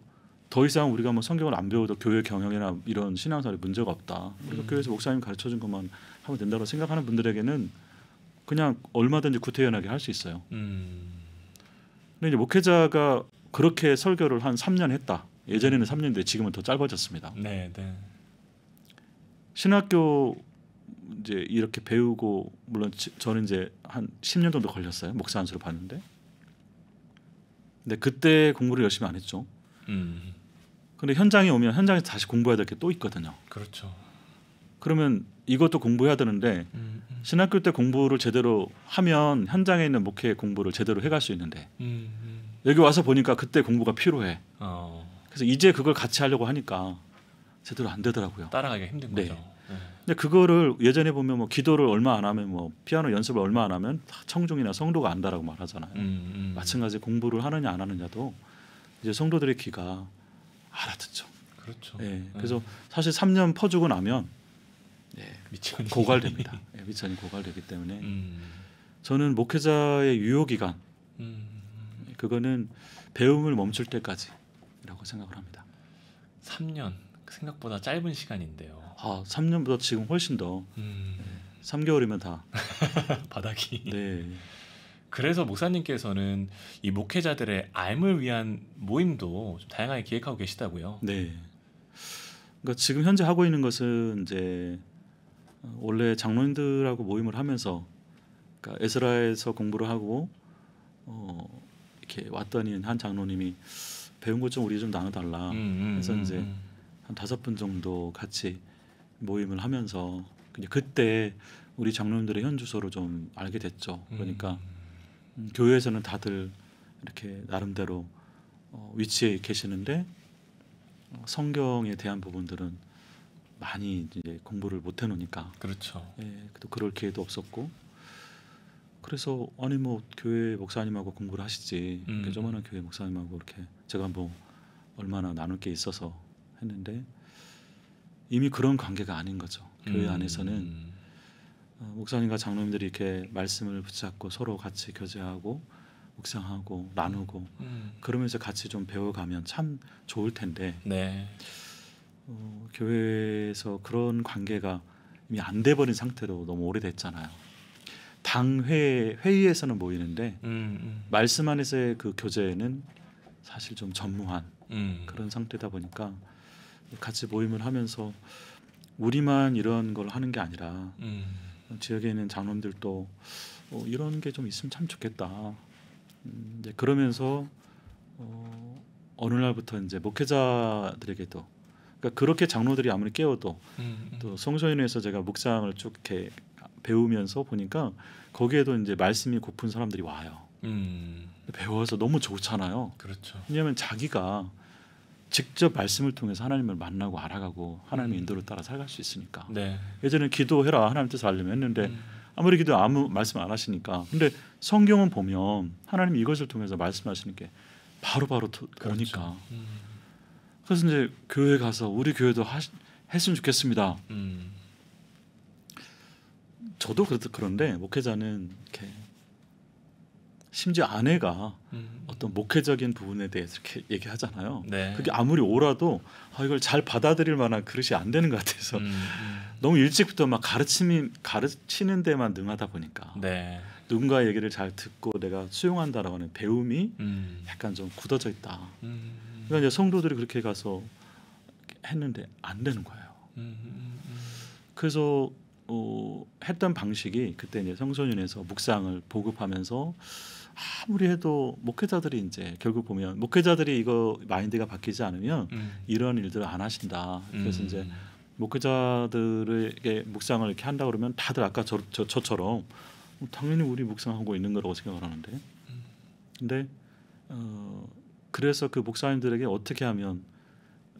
[SPEAKER 2] 더 이상 우리가 뭐 성경을 안 배워도 교회 경영이나 이런 신앙생활에 문제가 없다. 우리가 교회에서 목사님 가르쳐준 것만 하면 된다고 생각하는 분들에게는 그냥 얼마든지 구태연하게 할 수 있어요. 근데 이제 목회자가 그렇게 설교를 한 3년 했다. 예전에는 3년인데 지금은 더 짧아졌습니다.
[SPEAKER 1] 네, 네.
[SPEAKER 2] 신학교 이제 이렇게 배우고 물론 저는 이제 한 10년 정도 걸렸어요. 목사 안수를 봤는데. 근데 그때 공부를 열심히 안 했죠. 근데 현장에 오면 현장에서 다시 공부해야 될 게 또 있거든요.
[SPEAKER 1] 그렇죠.
[SPEAKER 2] 그러면 이것도 공부해야 되는데 신학교 때 공부를 제대로 하면 현장에 있는 목회 공부를 제대로 해갈 수 있는데 여기 와서 보니까 그때 공부가 필요해. 그래서 이제 그걸 같이 하려고 하니까 제대로 안 되더라고요.
[SPEAKER 1] 따라가기가 힘든
[SPEAKER 2] 네.
[SPEAKER 1] 거죠. 네.
[SPEAKER 2] 근데 그거를 예전에 보면 뭐 기도를 얼마 안 하면 뭐 피아노 연습을 얼마 안 하면 청중이나 성도가 안다라고 말하잖아요. 마찬가지 공부를 하느냐 안 하느냐도 이제 성도들의 귀가 알아듣죠.
[SPEAKER 1] 그렇죠.
[SPEAKER 2] 네. 그래서 사실 3년 퍼주고 나면
[SPEAKER 1] 미천이
[SPEAKER 2] 고갈됩니다. 미천이 고갈되기 때문에 저는 목회자의 유효 기간 그거는 배움을 멈출 때까지라고 생각을 합니다.
[SPEAKER 1] 3년 생각보다 짧은 시간인데요.
[SPEAKER 2] 3년보다 지금 훨씬 더 3개월이면 다
[SPEAKER 1] 바닥이.
[SPEAKER 2] 네.
[SPEAKER 1] 그래서 목사님께서는 이 목회자들의 알을 위한 모임도 좀 다양하게 기획하고 계시다고요.
[SPEAKER 2] 네. 그러니까 지금 현재 하고 있는 것은 이제 원래 장로님들하고 모임을 하면서 그러니까 에스라에서 공부를 하고 이렇게 왔더니 한 장로님이 배운 것 좀 우리 좀 나눠달라. 그래서 이제 한 5분 정도 같이 모임을 하면서 그때 우리 장로님들의 현주소를 좀 알게 됐죠. 그러니까 교회에서는 다들 이렇게 나름대로 위치에 계시는데 성경에 대한 부분들은 많이 이제 공부를 못 해놓으니까
[SPEAKER 1] 그렇죠.
[SPEAKER 2] 또 그럴 기회도 없었고 그래서 아니 뭐 교회 목사님하고 공부를 하시지 조그마한 교회 목사님하고 이렇게 제가 뭐 얼마나 나눌 게 있어서 했는데 이미 그런 관계가 아닌 거죠. 교회 안에서는 목사님과 장로님들이 이렇게 말씀을 붙잡고 서로 같이 교제하고 묵상하고 나누고 그러면서 같이 좀 배워가면 참 좋을 텐데
[SPEAKER 1] 네.
[SPEAKER 2] 교회에서 그런 관계가 이미 안 돼버린 상태로 너무 오래됐잖아요. 당 회의에서는 모이는데 말씀 안에서의 그 교제는 사실 좀 전무한 그런 상태다 보니까 같이 모임을 하면서 우리만 이런 걸 하는 게 아니라 지역에 있는 장로님들도 이런 게 좀 있으면 참 좋겠다. 이제 그러면서 어느 날부터 이제 목회자들에게도 그러니까 그렇게 장로들이 아무리 깨워도 또 성소인에서 제가 묵상을 쭉 이렇게 배우면서 보니까 거기에도 이제 말씀이 고픈 사람들이 와요. 배워서 너무 좋잖아요.
[SPEAKER 1] 그렇죠.
[SPEAKER 2] 왜냐하면 자기가 직접 말씀을 통해서 하나님을 만나고 알아가고 하나님의 인도를 따라 살아갈 수 있으니까.
[SPEAKER 1] 네.
[SPEAKER 2] 예전에 기도해라 하나님 뜻을 알려면 했는데 아무리 기도 아무 말씀 안 하시니까. 근데 성경은 보면 하나님이 이것을 통해서 말씀하시는 게 바로바로
[SPEAKER 1] 그렇죠.
[SPEAKER 2] 오니까. 그래서 이제 교회 가서 우리 교회도 했으면 좋겠습니다. 저도 그런데 목회자는 이렇게 심지어 아내가 어떤 목회적인 부분에 대해서 이렇게 얘기하잖아요.
[SPEAKER 1] 네.
[SPEAKER 2] 그게 아무리 오라도 이걸 잘 받아들일 만한 그릇이 안 되는 것 같아서 너무 일찍부터 막 가르치는 데만 능하다 보니까
[SPEAKER 1] 네.
[SPEAKER 2] 누군가의 얘기를 잘 듣고 내가 수용한다라고 하는 배움이 약간 좀 굳어져 있다. 그러니까 이제 성도들이 그렇게 가서 했는데 안 되는 거예요. 그래서 했던 방식이 그때 이제 성소년에서 묵상을 보급하면서 아무리 해도 목회자들이 이제 결국 보면 목회자들이 이거 마인드가 바뀌지 않으면 이런 일들을 안 하신다. 그래서 이제 목회자들에게 묵상을 이렇게 한다 그러면 다들 아까 저처럼 당연히 우리 묵상하고 있는 거라고 생각을 하는데, 근데 그래서 그 목사님들에게 어떻게 하면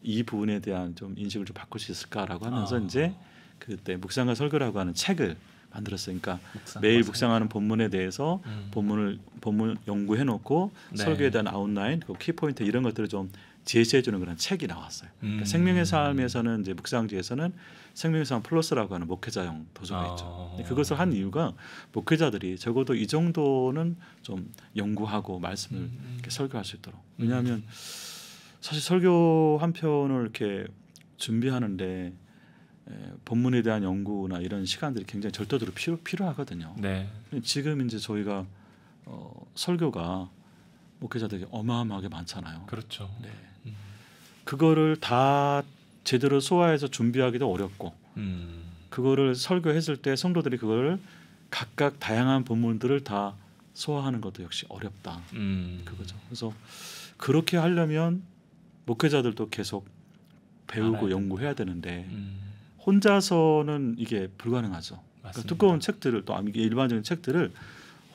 [SPEAKER 2] 이 부분에 대한 좀 인식을 좀 바꿀 수 있을까라고 하면서 이제 그때 묵상과 설교라고 하는 책을 만들었어요. 그러니까 매일 묵상하는 본문에 대해서 본문 연구해놓고
[SPEAKER 1] 네.
[SPEAKER 2] 설교에 대한 아웃라인, 그 키포인트 이런 것들을 좀 제시해주는 그런 책이 나왔어요. 그러니까 생명의 삶에서는 이제 묵상지에서는 생명의 삶 플러스라고 하는 목회자용 도서가 있죠. 그것을 한 이유가 목회자들이 적어도 이 정도는 좀 연구하고 말씀을 이렇게 설교할 수 있도록. 왜냐하면 사실 설교 한 편을 이렇게 준비하는데 본문에 대한 연구나 이런 시간들이 굉장히 절대적으로 필요하거든요.
[SPEAKER 1] 네.
[SPEAKER 2] 지금 이제 저희가 설교가 목회자들이 어마어마하게 많잖아요.
[SPEAKER 1] 그렇죠.
[SPEAKER 2] 네. 그거를 다 제대로 소화해서 준비하기도 어렵고, 그거를 설교했을 때 성도들이 그걸 각각 다양한 본문들을 다 소화하는 것도 역시 어렵다. 그거죠. 그래서 그렇게 하려면 목회자들도 계속 배우고 연구해야 되는데 혼자서는 이게 불가능하죠. 그러니까 두꺼운 책들을 또 일반적인 책들을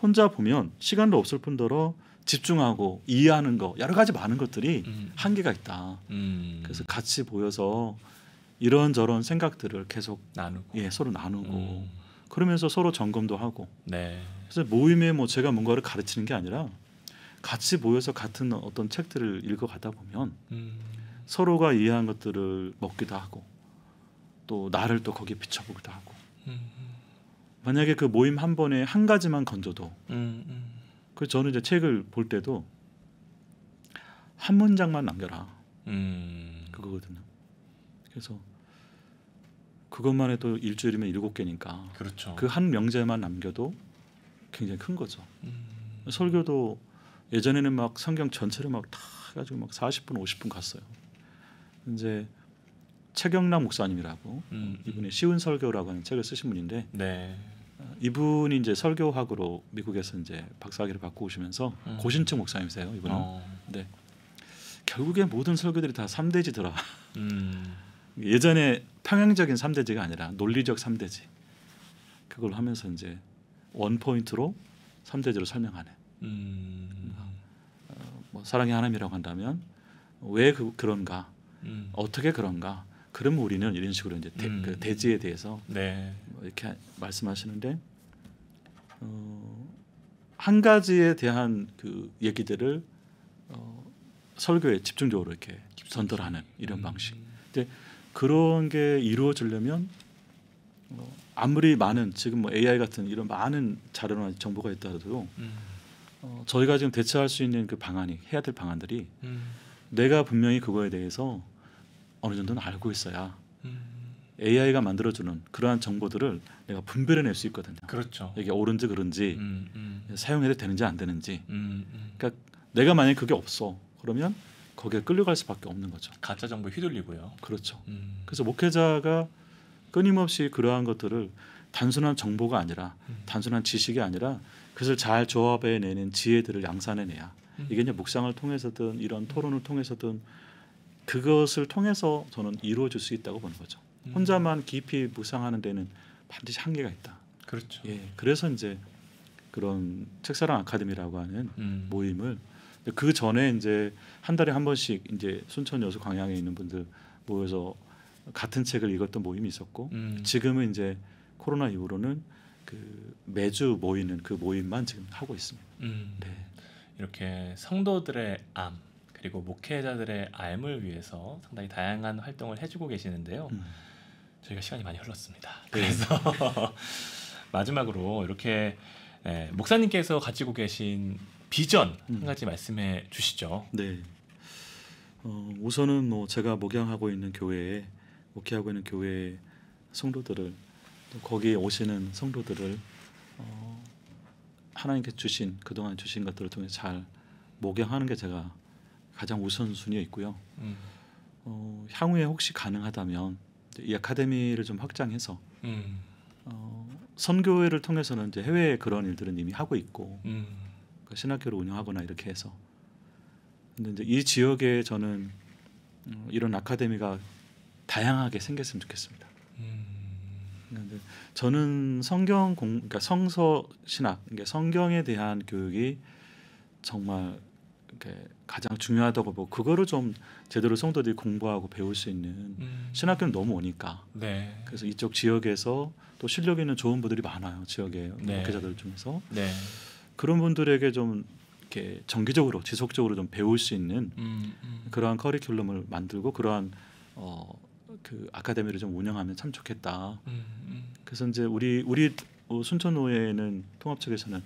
[SPEAKER 2] 혼자 보면 시간도 없을 뿐더러 집중하고 이해하는 거 여러 가지 많은 것들이 한계가 있다. 그래서 같이 모여서 이런저런 생각들을 계속 나누고, 서로 나누고 그러면서 서로 점검도 하고.
[SPEAKER 1] 네.
[SPEAKER 2] 그래서 모임에 뭐 제가 뭔가를 가르치는 게 아니라 같이 모여서 같은 어떤 책들을 읽어가다 보면 서로가 이해한 것들을 먹기도 하고 또 나를 또 거기에 비춰보기도 하고. 만약에 그 모임 한 번에 한 가지만 건져도 그 저는 이제 책을 볼 때도 한 문장만 남겨라 그거거든요. 그래서 그것만 해도 일주일이면 7개니까
[SPEAKER 1] 그렇죠.
[SPEAKER 2] 그 한 명제만 남겨도 굉장히 큰 거죠. 설교도 예전에는 막 성경 전체를 막 다 해가지고 막 40분 50분 갔어요. 이제 최경락 목사님이라고 이분이 쉬운 설교라고 하는 책을 쓰신 분인데,
[SPEAKER 1] 네.
[SPEAKER 2] 이분이 이제 설교학으로 미국에서 이제 박사학위를 받고 오시면서 고신층 목사님이세요. 이분은. 네. 결국에 모든 설교들이 다 3대지더라. 예전에 평행적인 3대지가 아니라 논리적 3대지. 그걸 하면서 이제 원 포인트로 3대지로 설명하네. 뭐 사랑의 하나님이라고 한다면 왜 그런가, 어떻게 그런가. 그러면 우리는 이런 식으로 이제 그 대지에 대해서
[SPEAKER 1] 네.
[SPEAKER 2] 뭐 이렇게 말씀하시는데 한 가지에 대한 그 얘기들을 설교에 집중적으로 이렇게 전달하는 이런 방식. 근데 그런 게 이루어지려면 아무리 많은 지금 뭐 AI 같은 이런 많은 자료나 정보가 있다도 저희가 지금 대처할 수 있는 그 방안이 해야 될 방안들이 내가 분명히 그거에 대해서 어느 정도는 알고 있어야 AI가 만들어주는 그러한 정보들을 내가 분별해낼 수 있거든요.
[SPEAKER 1] 그렇죠.
[SPEAKER 2] 이게 옳은지 그른지 사용해도 되는지 안 되는지. 그러니까 내가 만약에 그게 없어 그러면 거기에 끌려갈 수밖에 없는 거죠.
[SPEAKER 1] 가짜 정보에 휘둘리고요.
[SPEAKER 2] 그렇죠. 그래서 목회자가 끊임없이 그러한 것들을 단순한 정보가 아니라 단순한 지식이 아니라 그것을 잘 조합해내는 지혜들을 양산해내야 이게 이제 묵상을 통해서든 이런 토론을 통해서든 그것을 통해서 저는 이루어질 수 있다고 보는 거죠. 혼자만 깊이 묵상하는 데는 반드시 한계가 있다.
[SPEAKER 1] 그렇죠.
[SPEAKER 2] 예, 그래서 이제 그런 책사랑 아카데미라고 하는 모임을 그 전에 이제 한 달에 한 번씩 이제 순천 여수 광양에 있는 분들 모여서 같은 책을 읽었던 모임이 있었고 지금은 이제 코로나 이후로는 그 매주 모이는 그 모임만 지금 하고 있습니다. 네.
[SPEAKER 1] 이렇게 성도들의 암 그리고 목회자들의 삶을 위해서 상당히 다양한 활동을 해주고 계시는데요. 저희가 시간이 많이 흘렀습니다. 그래서 마지막으로 이렇게 목사님께서 가지고 계신 비전 한 가지 말씀해 주시죠.
[SPEAKER 2] 네. 우선은 뭐 제가 목양하고 있는 교회에 목회하고 있는 교회 성도들을 또 거기에 오시는 성도들을 하나님께 주신 그동안 주신 것들을 통해 잘 목양하는 게 제가 가장 우선순위에 있고요. 향후에 혹시 가능하다면 이 아카데미를 좀 확장해서 선교회를 통해서는 이제 해외에 그런 일들은 이미 하고 있고 그 신학교를 운영하거나 이렇게 해서 근데 이제 이 지역에 저는 이런 아카데미가 다양하게 생겼으면 좋겠습니다. 근데 저는 그러니까 성서 신학, 그러니까 성경에 대한 교육이 정말 이렇게 가장 중요하다고 보고 그거를 좀 제대로 성도들이 공부하고 배울 수 있는 신학교는 너무 오니까.
[SPEAKER 1] 네.
[SPEAKER 2] 그래서 이쪽 지역에서 또 실력 있는 좋은 분들이 많아요. 지역의
[SPEAKER 1] 네.
[SPEAKER 2] 목회자들 중에서
[SPEAKER 1] 네.
[SPEAKER 2] 그런 분들에게 좀 이렇게 정기적으로 지속적으로 좀 배울 수 있는 그러한 커리큘럼을 만들고 그러한 그 아카데미를 좀 운영하면 참 좋겠다. 그래서 이제 우리 순천 노회는 통합 측에서는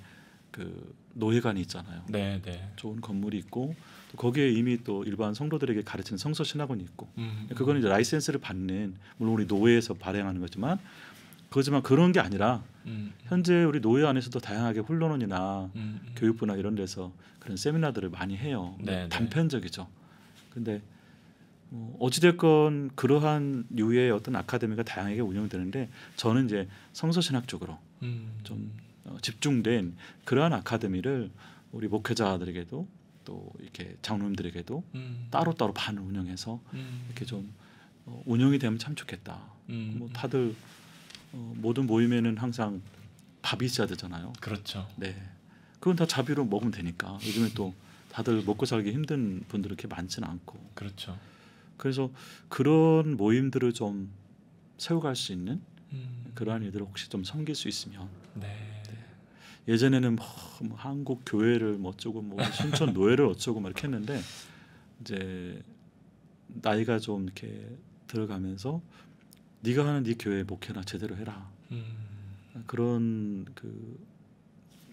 [SPEAKER 2] 그 노회관이 있잖아요.
[SPEAKER 1] 네, 네.
[SPEAKER 2] 좋은 건물이 있고 또 거기에 이미 또 일반 성도들에게 가르치는 성서 신학원이 있고 그거는 이제 라이센스를 받는 물론 우리 노회에서 발행하는 거지만 그런 게 아니라 현재 우리 노회 안에서도 다양하게 훈련원이나 교육부나 이런 데서 그런 세미나들을 많이 해요.
[SPEAKER 1] 네,
[SPEAKER 2] 단편적이죠. 근데 어찌됐건 그러한 유의 어떤 아카데미가 다양하게 운영되는데 저는 이제 성서신학 쪽으로 좀 집중된 그러한 아카데미를 우리 목회자들에게도 또 이렇게 장로님들에게도 따로따로 반을 운영해서 이렇게 좀 운영이 되면 참 좋겠다. 뭐 다들 모든 모임에는 항상 밥이 있어야 되잖아요.
[SPEAKER 1] 그렇죠.
[SPEAKER 2] 네, 그건 다 자비로 먹으면 되니까 요즘에 또 다들 먹고 살기 힘든 분들이 그렇게 많지는 않고.
[SPEAKER 1] 그렇죠.
[SPEAKER 2] 그래서 그런 모임들을 좀 세워갈 수 있는 그러한 일들을 혹시 좀 섬길 수 있으면.
[SPEAKER 1] 네.
[SPEAKER 2] 예전에는 뭐 한국 교회를 뭐 어쩌고 뭐 순천 노회를 어쩌고 막 이렇게 했는데 이제 나이가 좀 이렇게 들어가면서 네가 하는 네 교회 목회나 제대로 해라. 그런 그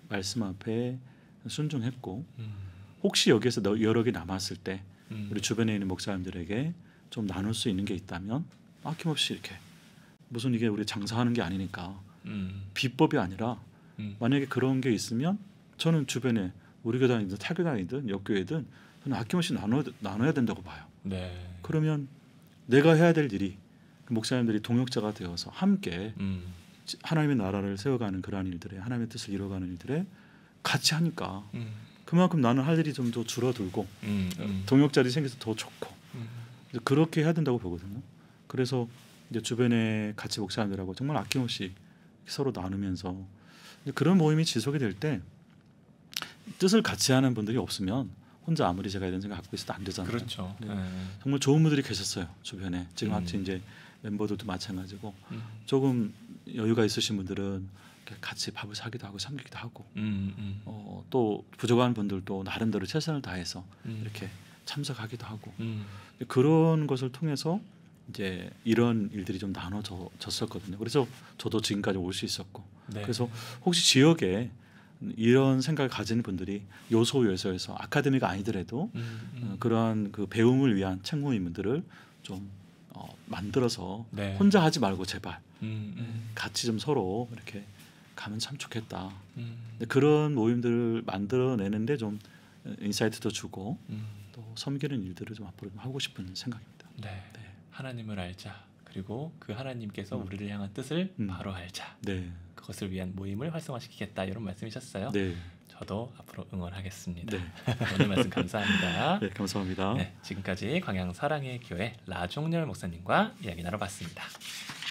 [SPEAKER 2] 말씀 앞에 순종했고 혹시 여기에서 여러 개 남았을 때 우리 주변에 있는 목사님들에게 좀 나눌 수 있는 게 있다면 아낌없이 이렇게 무슨 이게 우리 장사하는 게 아니니까 비법이 아니라 만약에 그런 게 있으면 저는 주변에 우리 교단이든 타교단이든 역교회든 저는 아낌없이 나눠야 된다고 봐요.
[SPEAKER 1] 네.
[SPEAKER 2] 그러면 내가 해야 될 일이 그 목사님들이 동역자가 되어서 함께 하나님의 나라를 세워가는 그러한 일들에 하나님의 뜻을 이뤄가는 일들에 같이 하니까 그만큼 나는 할 일이 좀 더 줄어들고 동역자들이 생겨서 더 좋고 그렇게 해야 된다고 보거든요. 그래서 이제 주변에 같이 목사님들하고 정말 아낌없이 서로 나누면서 그런 모임이 지속이 될 때 뜻을 같이 하는 분들이 없으면 혼자 아무리 제가 이런 생각 갖고 있어도 안 되잖아요.
[SPEAKER 1] 그렇죠.
[SPEAKER 2] 네.
[SPEAKER 1] 네.
[SPEAKER 2] 정말 좋은 분들이 계셨어요 주변에. 지금 같이 이제 멤버들도 마찬가지고 조금 여유가 있으신 분들은 같이 밥을 사기도 하고 섬기기도 하고 또 부족한 분들도 나름대로 최선을 다해서 이렇게 참석하기도 하고 그런 것을 통해서 이제 이런 일들이 좀 나눠졌었거든요. 그래서 저도 지금까지 올 수 있었고
[SPEAKER 1] 네.
[SPEAKER 2] 그래서 혹시 지역에 이런 생각을 가지는 분들이 요소에서 아카데미가 아니더라도 그러한 그 배움을 위한 책모임들을 좀 만들어서
[SPEAKER 1] 네.
[SPEAKER 2] 혼자 하지 말고 제발 같이 좀 서로 이렇게 가면 참 좋겠다. 그런 모임들을 만들어내는데 좀 인사이트도 주고 또 섬기는 일들을 좀 앞으로 좀 하고 싶은 생각입니다.
[SPEAKER 1] 네.
[SPEAKER 2] 네.
[SPEAKER 1] 하나님을 알자. 그리고 그 하나님께서
[SPEAKER 2] 음.
[SPEAKER 1] 우리를 향한 뜻을
[SPEAKER 2] 음.
[SPEAKER 1] 바로 알자.
[SPEAKER 2] 네.
[SPEAKER 1] 그것을 위한 모임을 활성화시키겠다 이런 말씀이셨어요.
[SPEAKER 2] 네.
[SPEAKER 1] 저도 앞으로 응원하겠습니다.
[SPEAKER 2] 네.
[SPEAKER 1] 오늘 말씀 감사합니다.
[SPEAKER 2] 네, 감사합니다.
[SPEAKER 1] 네, 지금까지 광양 사랑의 교회 라종렬 목사님과 이야기 나눠봤습니다.